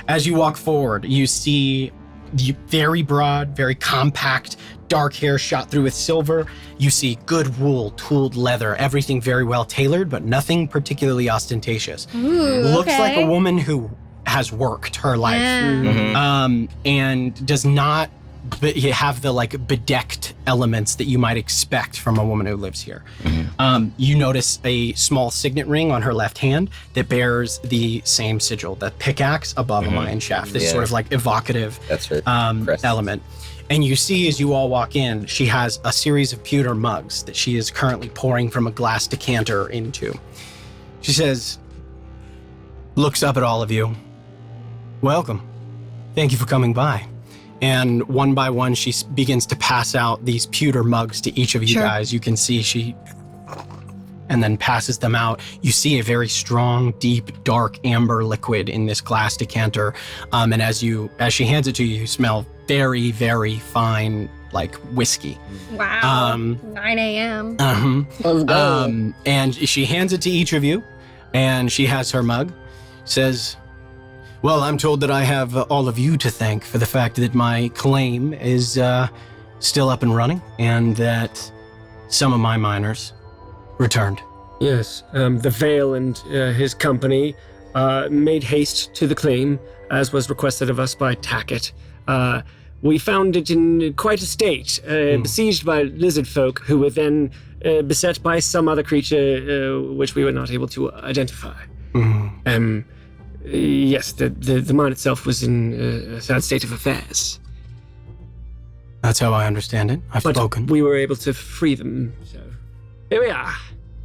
As you walk forward, you see the very broad, very compact, dark hair shot through with silver. You see good wool, tooled leather, everything very well tailored, but nothing particularly ostentatious. Looks like a woman who has worked her life, and does not have the like bedecked elements that you might expect from a woman who lives here. You notice a small signet ring on her left hand that bears the same sigil, the pickaxe above a mine shaft. This sort of like evocative element. And you see as you all walk in, she has a series of pewter mugs that she is currently pouring from a glass decanter into. She says, looks up at all of you. Welcome. Thank you for coming by. And one by one, she begins to pass out these pewter mugs to each of you guys. You can see she, and then passes them out. You see a very strong, deep, dark amber liquid in this glass decanter. And as she hands it to you, you smell very, very fine, like whiskey. Wow. 9 a.m. Let's go. And she hands it to each of you, and she has her mug, says, well, I'm told that I have all of you to thank for the fact that my claim is still up and running, and that some of my miners returned. Yes, the Vael and his company made haste to the claim, as was requested of us by Tackett. We found it in quite a state, besieged by lizard folk who were then beset by some other creature which we were not able to identify. Yes, the mine itself was in a sad state of affairs. That's how I understand it. I've spoken. We were able to free them, so here we are.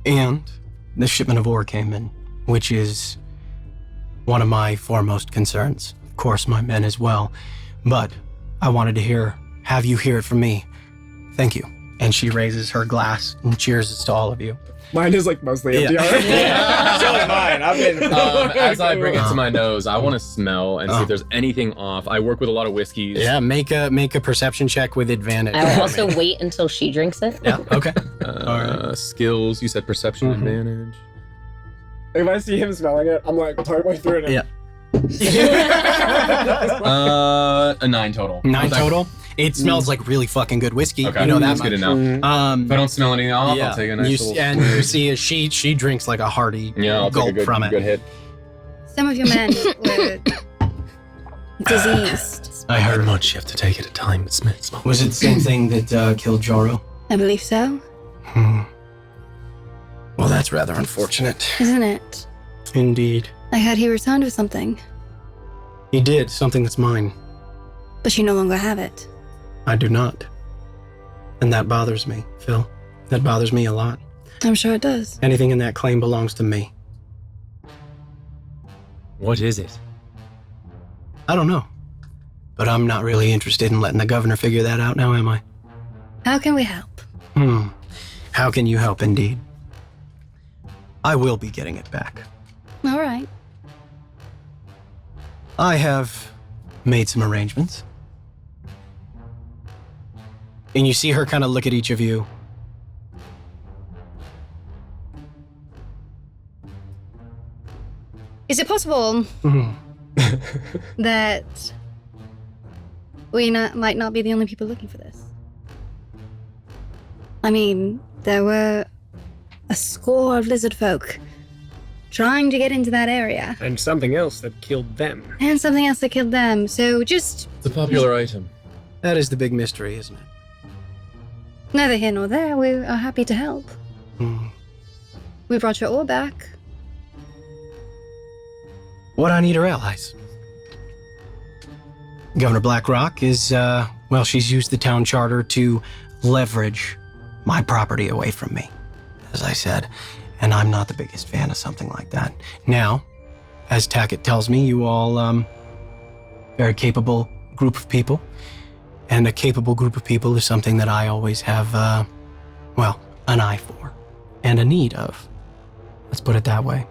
And the shipment of ore came in, which is one of my foremost concerns. Of course, my men as well. But I wanted to have you hear it from me. Thank you. And she raises her glass and cheers to all of you. Mine is like mostly empty already. So am mine. I've been. As I bring it to my nose, I want to smell and see if there's anything off. I work with a lot of whiskeys. Yeah, make a perception check with advantage. I will also wait until she drinks it. Yeah, okay. Skills, you said perception advantage. If I see him smelling it, I'm like partway through it. Yeah. A 9 total. 9 total? It smells like really fucking good whiskey. Okay, You know that's that good much. to know. If I don't smell anything off, I'll take a nice little And you swig. see she drinks like a hearty I'll gulp take a from it. good hit. Some of your men were diseased. I heard. Much you have to take at a time. It smells. Was it the same thing that killed Joro? I believe so, Well, that's rather unfortunate. isn't it? Indeed. I heard he returned with something, He did, something that's mine. but you no longer have it. I do not. And that bothers me, Phil. That bothers me a lot. I'm sure it does. Anything in that claim belongs to me. What is it? I don't know. But I'm not really interested in letting the governor figure that out now, am I? How can we help? How can you help, indeed? I will be getting it back. All right. I have made some arrangements. And you see her kind of look at each of you. Is it possible that we might not be the only people looking for this? I mean, there were a score of lizard folk trying to get into that area. And something else that killed them. And something else that killed them. So just It's a popular item. That is the big mystery, isn't it? neither here nor there. We are happy to help. We brought your ore back. What I need are allies. Governor Blackrock is, she's used the town charter to leverage my property away from me, as I said, and I'm not the biggest fan of something like that. Now, as Tackett tells me, you all, very capable group of people, and a capable group of people is something that I always have, an eye for, and a need of. Let's put it that way.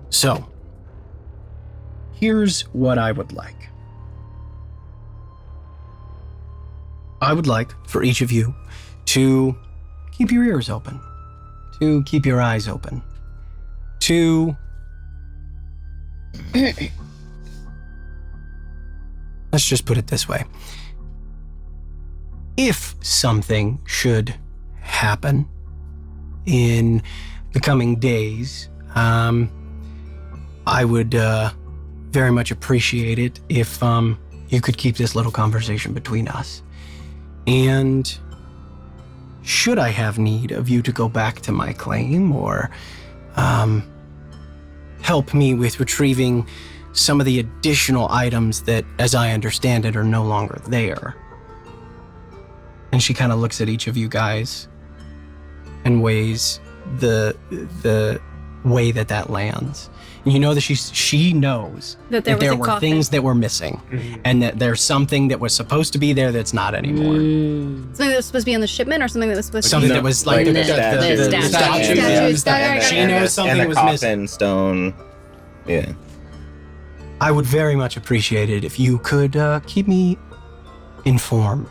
So, here's what I would like. I would like for each of you to keep your ears open, to keep your eyes open, to... Let's just put it this way. If something should happen in the coming days, I would very much appreciate it if you could keep this little conversation between us. And should I have need of you to go back to my claim or help me with retrieving some of the additional items that, as I understand it, are no longer there. And she kind of looks at each of you guys and weighs the way that lands. You know that she knows That there was there a were coffin. things that were missing, and that there's something that was supposed to be there that's not anymore. Something that was supposed to be on the shipment or something that was supposed Something to be... that was like the statue. statue. She knows something and the was coffin missing. stone. Yeah. I would very much appreciate it if you could keep me informed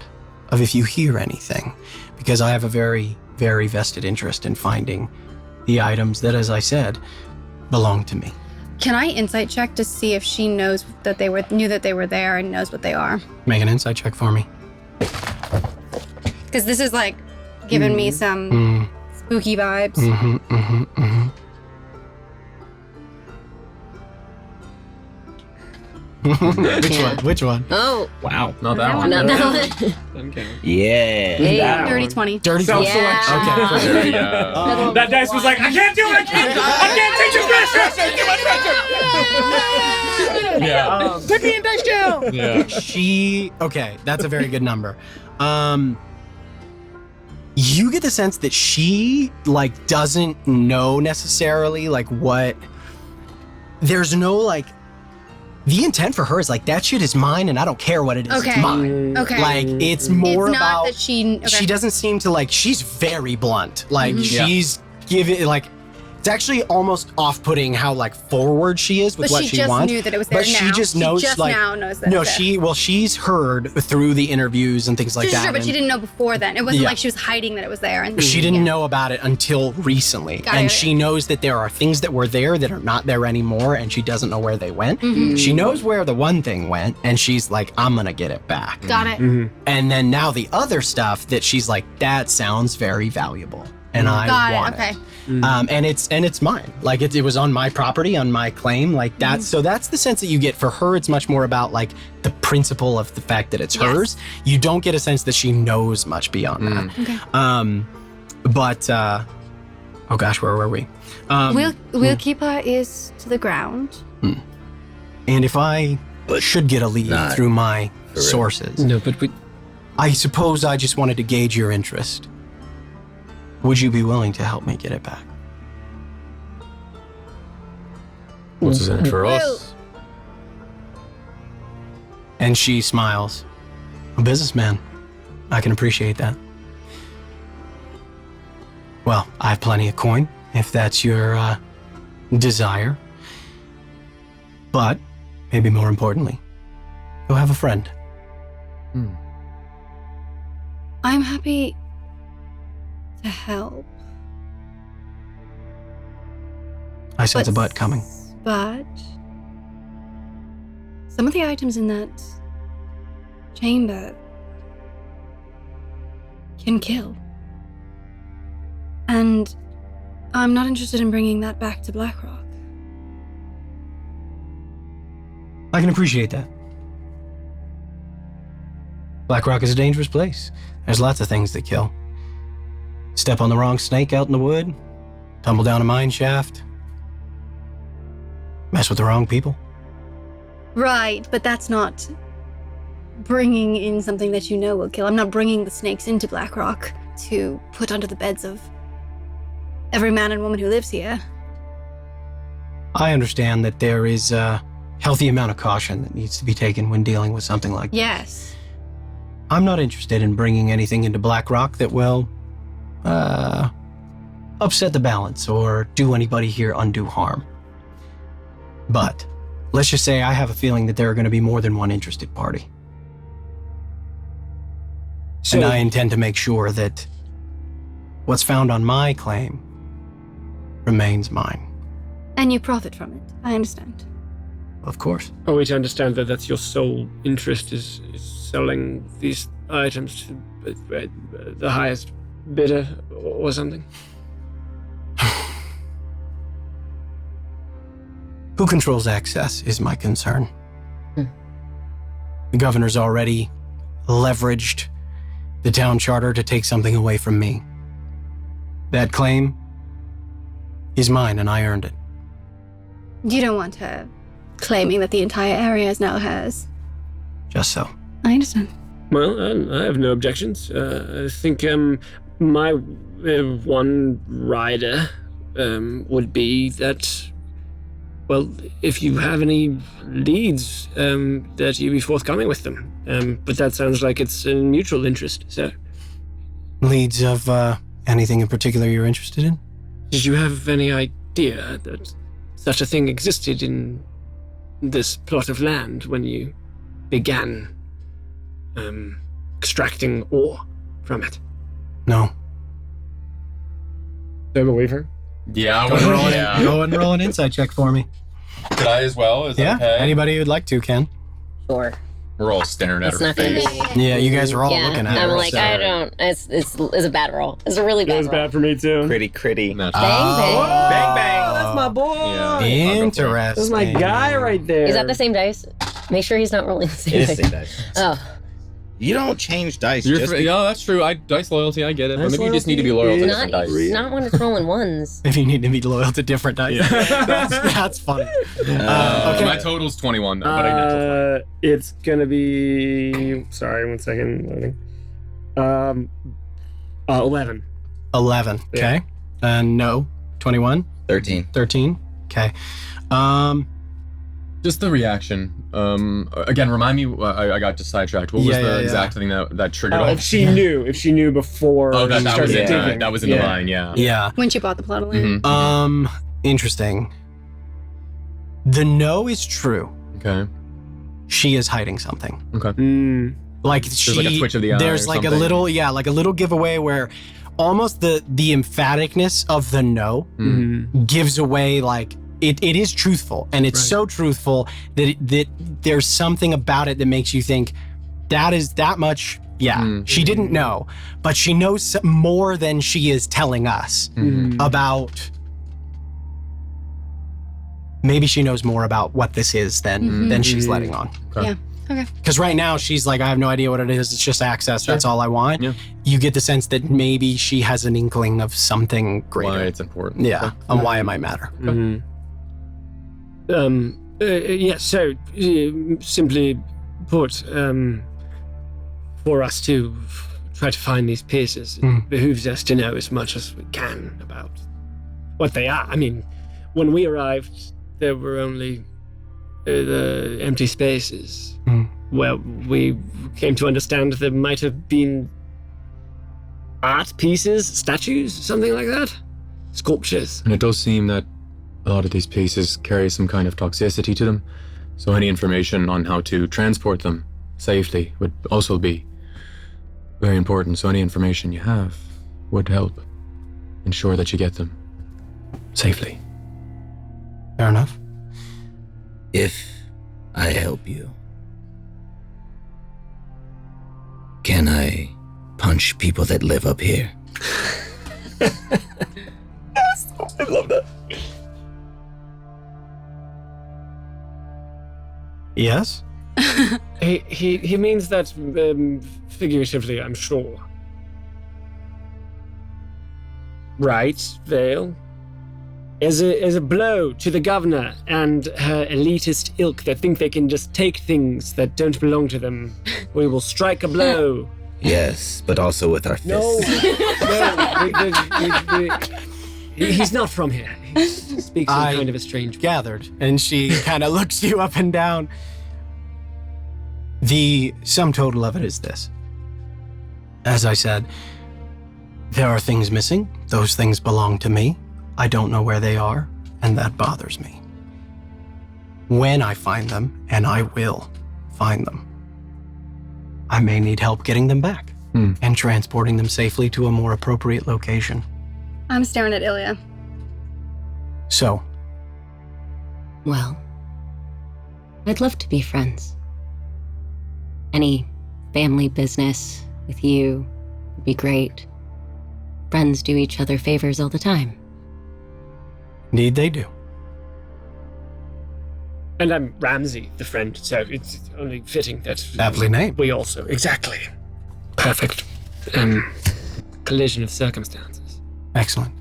of if you hear anything, because I have a very, very vested interest in finding the items that, as I said, belong to me. Can I insight check to see if she knows that knew that they were there and knows what they are? Make an insight check for me. Because this is like giving me some Spooky vibes. Which one? Oh. Wow. Not that one. Not that one. Okay. Yeah. Hey. Dirty 20. Dirty Yeah. Okay. There you go. That dice was like, I can't do it. I can't teach you pressure. Yeah. Put me in dice jail. Yeah. Okay, that's a very good number. You get the sense that she like doesn't know necessarily like what. There's no like. The intent for her is like that shit is mine, and I don't care what it is. Okay. It's mine. Okay. Like it's more It's not about that she. Okay. she doesn't seem to like. She's very blunt. Like Mm-hmm. she's giving like. It's actually almost off-putting how like forward she is with But what she she just wants. knew that it was there but now. she just knows She just like now knows that no, it's there. she's heard through the interviews and things like Sure, that. but she and didn't know before then. It wasn't Yeah. like she was hiding that it was there. And she didn't know about it until recently, Got and it. she knows that there are things that were there that are not there anymore, and she doesn't know where they went. Mhm. She knows where the one thing went, and she's like, "I'm gonna get it back." Got it. And then now the other stuff that she's like, "That sounds very valuable, and I Got want it. Okay. it." And it's mine. Like it was on my property, on my claim. Like that. So that's the sense that you get. For her, it's much more about like the principle of the fact that it's Yes. hers. You don't get a sense that she knows much beyond that. Okay. But oh gosh, where were we? We'll keep our ears to the ground. And if I should get a lead not through my for real. sources, No, but we. I suppose I just wanted to gauge your interest. Would you be willing to help me get it back? What's in it for us? And she smiles. A businessman. I can appreciate that. Well, I have plenty of coin, if that's your desire. But, maybe more importantly, you'll have a friend. I'm happy to help. I sense a butt coming. But some of the items in that chamber can kill. And I'm not interested in bringing that back to Blackrock. I can appreciate that. Blackrock is a dangerous place. There's lots of things that kill. Step on the wrong snake out in the wood, tumble down a mine shaft, mess with the wrong people. Right, but that's not bringing in something that you know will kill. I'm not bringing the snakes into Blackrock to put under the beds of every man and woman who lives here. I understand that there is a healthy amount of caution that needs to be taken when dealing with something like this. Yes. I'm not interested in bringing anything into Blackrock that will upset the balance or do anybody here undue harm. But let's just say I have a feeling that there are going to be more than one interested party. And I intend to make sure that what's found on my claim remains mine. And you profit from it. I understand. Of course. Are we to understand that that's your sole interest is selling these items to the highest bidder or something? Who controls access is my concern. The governor's already leveraged the town charter to take something away from me. That claim is mine, and I earned it. You don't want her claiming that the entire area is now hers. Just so. I understand. Well, I have no objections. I think my one rider would be that, well, if you have any leads, that you be forthcoming with them. But that sounds like it's a mutual interest, so. Leads of anything in particular you're interested in? Did you have any idea that such a thing existed in this plot of land when you began extracting ore from it? No. Do I believe her? Yeah, Go and roll an insight check for me. Could I as well? Is that Yeah, okay? anybody who'd like to can. Sure. We're all staring at It's her not gonna face. be. Yeah, you guys are all Yeah, looking at I'm her. like, so- I don't. It's a bad roll. It's a really It bad was roll. bad for me too. Critty. That's Bang bang. Bang bang. Oh, that's my boy. Yeah. Interesting. That's my guy right there. Is that the same dice? Make sure he's not rolling the same It is dice. the same dice. Oh, You don't change dice. You're just yeah, that's true. Dice loyalty, I get it. But Dice maybe you just need to be loyal loyalty to is different not, dice. not when it's rolling ones. If you need to be loyal to different dice. That's funny. Okay. My total's 21, though, but I get It's gonna be. Sorry, 1 second. Loading. 11. 11. Okay. No. 21. 13. 13. Okay. Just the reaction. Again, remind me. I got just sidetracked. What was the exact thing that triggered If off? she knew before. Oh, that she was started it. digging. That was in the line. Yeah. Yeah. When she bought the plot of land. Mhm. Interesting. The no is true. Okay. She is hiding something. Okay. Like There's like a twitch of the eye. There's or like something. like a little giveaway where almost the emphaticness of the no gives away like it is truthful, and it's so truthful that there's something about it that makes you think that is that much. Yeah, she didn't know, but she knows more than she is telling us about. Maybe she knows more about what this is than she's letting on. Okay. Yeah. Okay. Because right now she's like, I have no idea what it is. It's just access. That's all I want. Yeah. You get the sense that maybe she has an inkling of something greater. Why it's important. Yeah, and why it might matter. So simply put, for us to try to find these pieces, it behooves us to know as much as we can about what they are. I mean, when we arrived, there were only the empty spaces. Where we came to understand there might have been art pieces, statues, something like that, sculptures. And it does seem that a lot of these pieces carry some kind of toxicity to them. So any information on how to transport them safely would also be very important. So any information you have would help ensure that you get them safely. Fair enough. If I help you, can I punch people that live up here? I love that. Yes? He means that figuratively, I'm sure. Right, Vael? As a blow to the governor and her elitist ilk that think they can just take things that don't belong to them, we will strike a blow. Yes, but also with our fists. No. He's not from here. He speaks in kind of a strange way. Gathered, and she kind of looks you up and down. The sum total of it is this. As I said, there are things missing. Those things belong to me. I don't know where they are, and that bothers me. When I find them, and I will find them, I may need help getting them back and transporting them safely to a more appropriate location. I'm staring at Ilya. So, Well, I'd love to be friends. Any family business with you would be great. Friends do each other favors all the time. indeed they do. And I'm Ramsay, the friend, so it's only fitting that Aptly named. we also exactly perfect collision of circumstances. Excellent.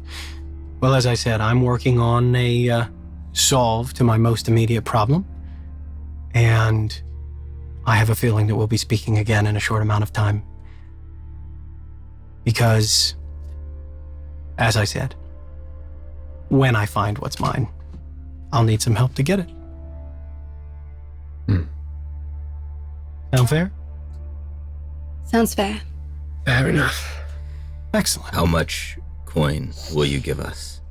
Well, as I said, I'm working on a solve to my most immediate problem, and I have a feeling that we'll be speaking again in a short amount of time. Because, as I said, when I find what's mine, I'll need some help to get it. Sound fair? Sounds fair. Fair enough. Excellent. How much coin will you give us?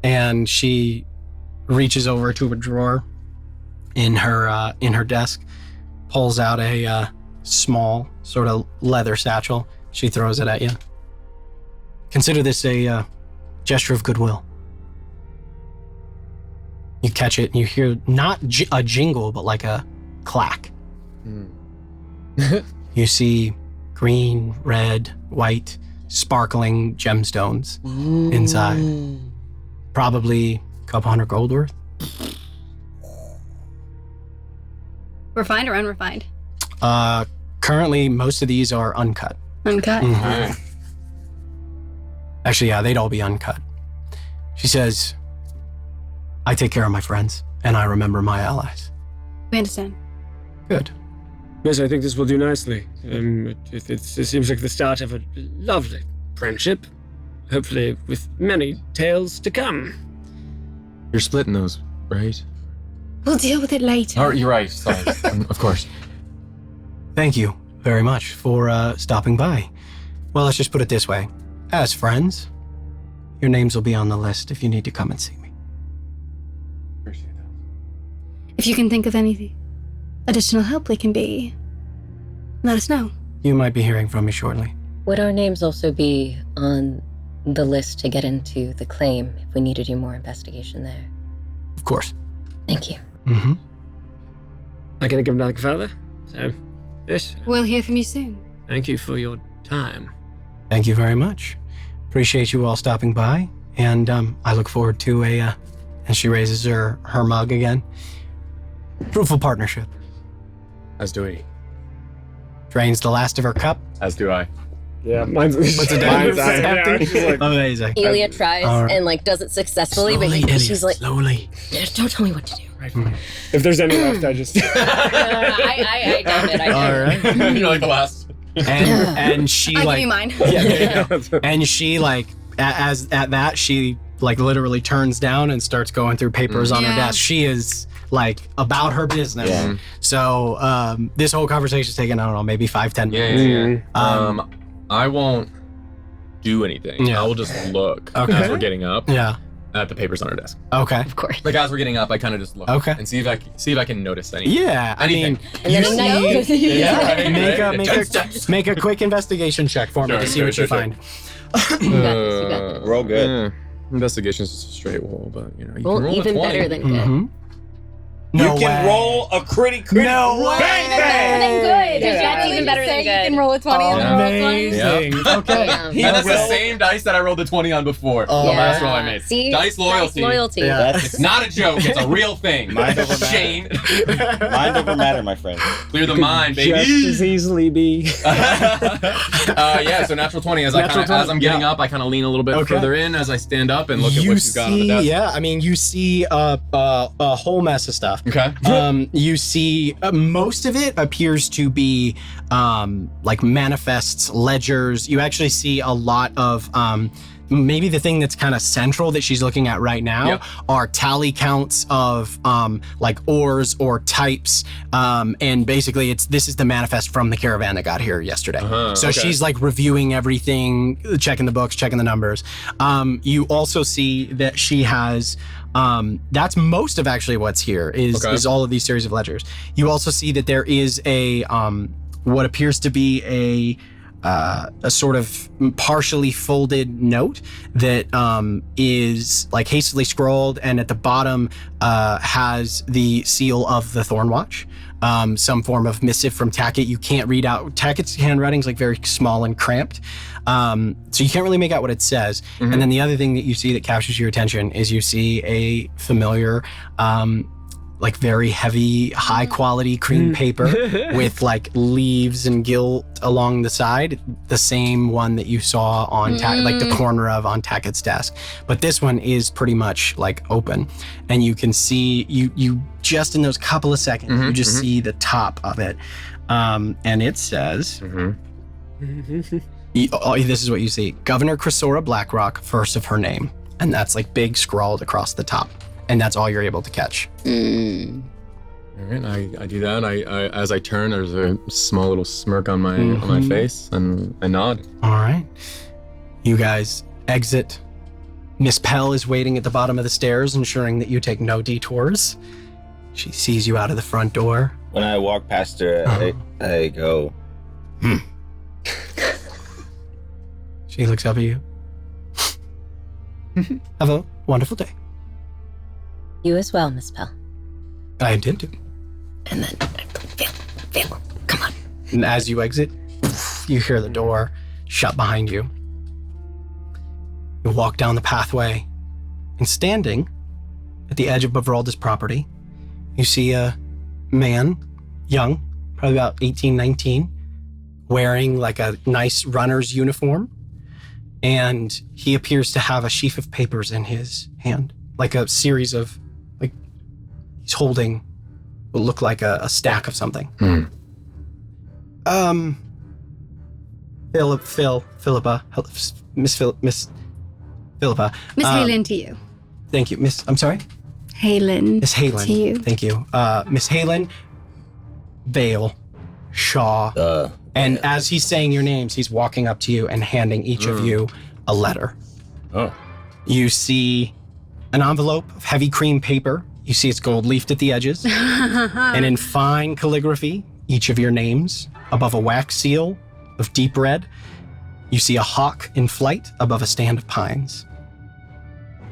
And she reaches over to a drawer in her desk, pulls out a small sort of leather satchel. She throws it at you. Consider this a gesture of goodwill. You catch it and you hear not a jingle, but like a clack. You see green, red, white, sparkling gemstones inside. Probably a couple hundred gold worth. Refined or unrefined? Currently, most of these are uncut. Uncut. Mhm. Actually, yeah, they'd all be uncut. She says, I take care of my friends, and I remember my allies. We understand. Good. Yes, I think this will do nicely. It seems like the start of a lovely friendship. Hopefully with many tales to come. You're splitting those, right? We'll deal with it later. Oh, you're right. Sorry. Of course. Thank you very much for stopping by. Well, let's just put it this way. As friends, your names will be on the list if you need to come and see me. Appreciate that. If you can think of any additional help we can be, let us know. You might be hearing from me shortly. Would our names also be on the list to get into the claim if we need to do more investigation there? Of course. Thank you. Mm-hmm. I can give nothing further. So, yes, We'll hear from you soon. thank you for your time. Thank you very much. Appreciate you all stopping by, and I look forward to and she raises her mug again. Fruitful partnership. As do we. Drains the last of her cup. As do I. Yeah, mine's empty. Amazing. Elia tries All right. and like does it successfully, Slowly, but Idiot, she's like, slowly. don't tell me what to do. If there's any left, I just. I doubt it. All right. You're like the last. And she I'll like give you mine. yeah. And she like at that she like literally turns down and starts going through papers on her Yeah. desk. She is like about her business. Yeah. So this whole conversation is taking, I don't know, maybe 5-10 minutes. Yeah. I won't do anything. Yeah. I will just look Okay. as we're getting up Yeah. at the papers on our desk. Okay. Of course. Like as we're getting up, I kind of just look Okay. and see if I can notice anything. Yeah. I mean, And then you a night. see, Yeah, right, make a quick investigation check for me Sure, to see sure, what sure, you sure. find. You got this. You got this. We're all good. Investigation's just a straight roll, but you know, you Well, can roll even a 20. better than good. Mhm. No you can way. roll a critic. No way. Better than good. Yeah. That's even better than You good. can roll a 20 and then roll a 20. Amazing. Okay. Yeah. He And that's the will- same dice that I rolled the 20 on before. Oh. The last Yeah. roll I made. See? Dice loyalty. Loyalty. Yeah. That's It's not a joke. It's a real thing. Mind over matter. Shane. Mind over matter, my friend. Clear the mind, baby. Just as easily be. Yeah, so natural 20. As I'm getting up, I kind of lean a little bit Okay. further in as I stand up and look at what you've got on the desk. Yeah, I mean, you see a whole mess of stuff. Okay. You see most of it appears to be like manifests, ledgers. You actually see a lot of maybe the thing that's kind of central that she's looking at right now Yep. are tally counts of like ores or types, and basically this is the manifest from the caravan that got here yesterday. So okay. she's like reviewing everything, checking the books, checking the numbers. You also see that she has that's most of actually what's here is all of these series of ledgers. You also see that there is a what appears to be a sort of partially folded note that is like hastily scrawled, and at the bottom has the seal of the Thornwatch, some form of missive from Tackett. You can't read out. Tackett's handwriting's like very small and cramped, so you can't really make out what it says. Mm-hmm. And then the other thing that you see that captures your attention is you see a familiar like very heavy, high quality cream paper with like leaves and gilt along the side, the same one that you saw on like the corner of on Tackett's desk. But this one is pretty much like open, and you can see you just in those couple of seconds, you just see the top of it, and it says. This is what you see: Governor Chrysora Blackrock, first of her name, and that's like big scrawled across the top. And that's all you're able to catch. All right, I do that. I as I turn, there's a small little smirk on my face, and I nod. All right. You guys exit. Miss Pell is waiting at the bottom of the stairs, ensuring that you take no detours. She sees you out of the front door. When I walk past her, I go, She looks up at you. Have a wonderful day. You as well, Miss Pell. I intend to. And then Vael, come on. And as you exit, you hear the door shut behind you. You walk down the pathway, and standing at the edge of Bavralda's property, you see a man, young, probably about 18, 19, wearing like a nice runner's uniform. And he appears to have a sheaf of papers in his hand, like a series of, like, he's holding what look like a stack of something. Phillippa, Miss Phillippa. Miss Halen to you. Thank you, I'm sorry? Halen. Miss Halen. To you. Thank you. Miss Halen, Vael, Shaw. And as he's saying your names, he's walking up to you and handing each of you a letter. Oh. You see an envelope of heavy cream paper. You see it's gold leafed at the edges. And in fine calligraphy, each of your names above a wax seal of deep red. You see a hawk in flight above a stand of pines.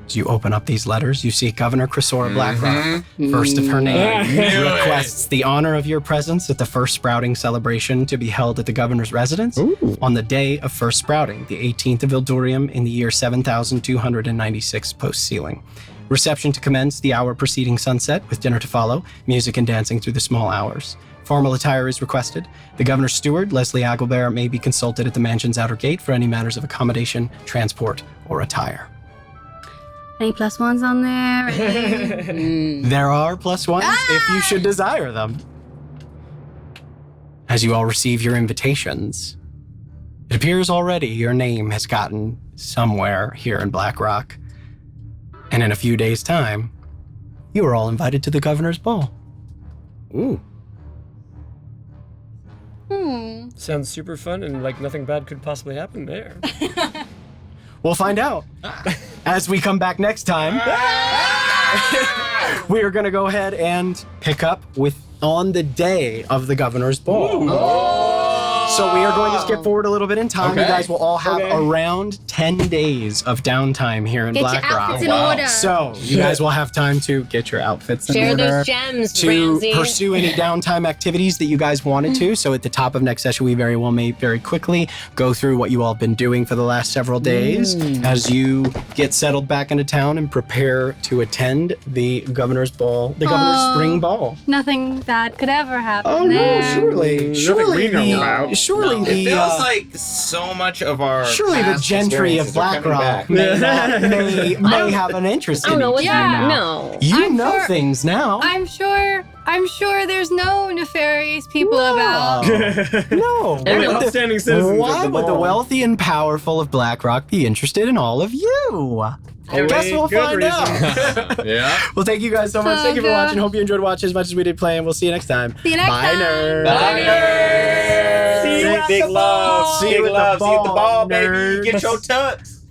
As you open up these letters, you see Governor Chrysora Blackrock, first of her name, requests the honor of your presence at the first sprouting celebration to be held at the governor's residence on the day of first sprouting, the 18th of Ildurium in the year 7296 post-sealing. Reception to commence the hour preceding sunset with dinner to follow, music and dancing through the small hours. Formal attire is requested. The governor's steward, Leslie Agilbear, may be consulted at the mansion's outer gate for any matters of accommodation, transport, or attire. Any plus ones on there? There are plus ones if you should desire them. As you all receive your invitations, it appears already your name has gotten somewhere here in Blackrock. And in a few days' time, you are all invited to the governor's ball. Ooh. Sounds super fun and like nothing bad could possibly happen there. We'll find out as we come back next time. We are going to go ahead and pick up with on the day of the governor's ball. So we are going to skip forward a little bit in time. You guys will all have around 10 days of downtime here in Blackrock. Get your outfits in order. So you guys will have time to get your outfits in Share order. those gems, to Ramsay. pursue any downtime activities that you guys wanted to. So at the top of next session, we very well may very quickly go through what you all have been doing for the last several days as you get settled back into town and prepare to attend the governor's ball, the governor's spring ball. Nothing bad could ever happen. Oh no, there. surely It feels like so much of our surely the past gentry of experiences are coming Blackrock back. may have an interest I don't in know what you that. now. No. You I'm know sure- things now. I'm sure there's no nefarious people about. No. Only upstanding citizens Why of the would the ball. wealthy and powerful of Blackrock be interested in all of you? I guess we'll good find out. Yeah. Well, thank you guys so much. Thank you for watching. Hope you enjoyed watching as much as we did playing. We'll see you next time. See you next Bye, time. nerds. Bye, nerds. See you at Big the love. ball. Big love. See you at the ball, baby. nerds. Get your tux.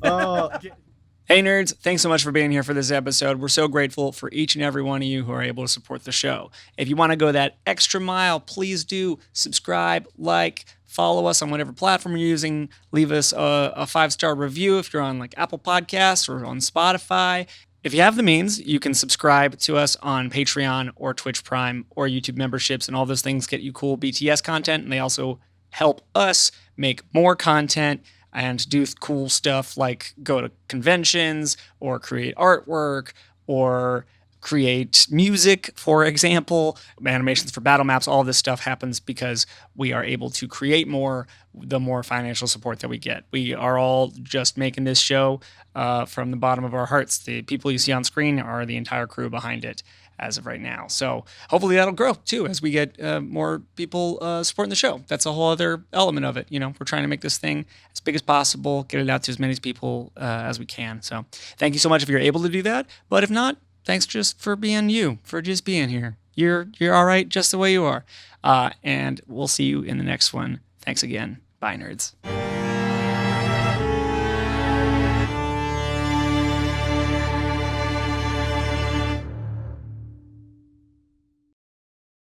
Hey nerds, thanks so much for being here for this episode. We're so grateful for each and every one of you who are able to support the show. If you want to go that extra mile, please do subscribe, like, follow us on whatever platform you're using. Leave us a 5-star review if you're on like Apple Podcasts or on Spotify. If you have the means, you can subscribe to us on Patreon or Twitch Prime or YouTube memberships, and all those things get you cool BTS content, and they also help us make more content and do cool stuff like go to conventions or create artwork or create music, for example, animations for battle maps. All this stuff happens because we are able to create more the more financial support that we get. We are all just making this show from the bottom of our hearts. The people you see on screen are the entire crew behind it as of right now. So hopefully that'll grow too as we get more people supporting the show. That's a whole other element of it. You know, we're trying to make this thing as big as possible, get it out to as many people as we can. So thank you so much if you're able to do that. But if not, thanks just for being you, for just being here. You're all right just the way you are. And we'll see you in the next one. Thanks again. Bye, nerds.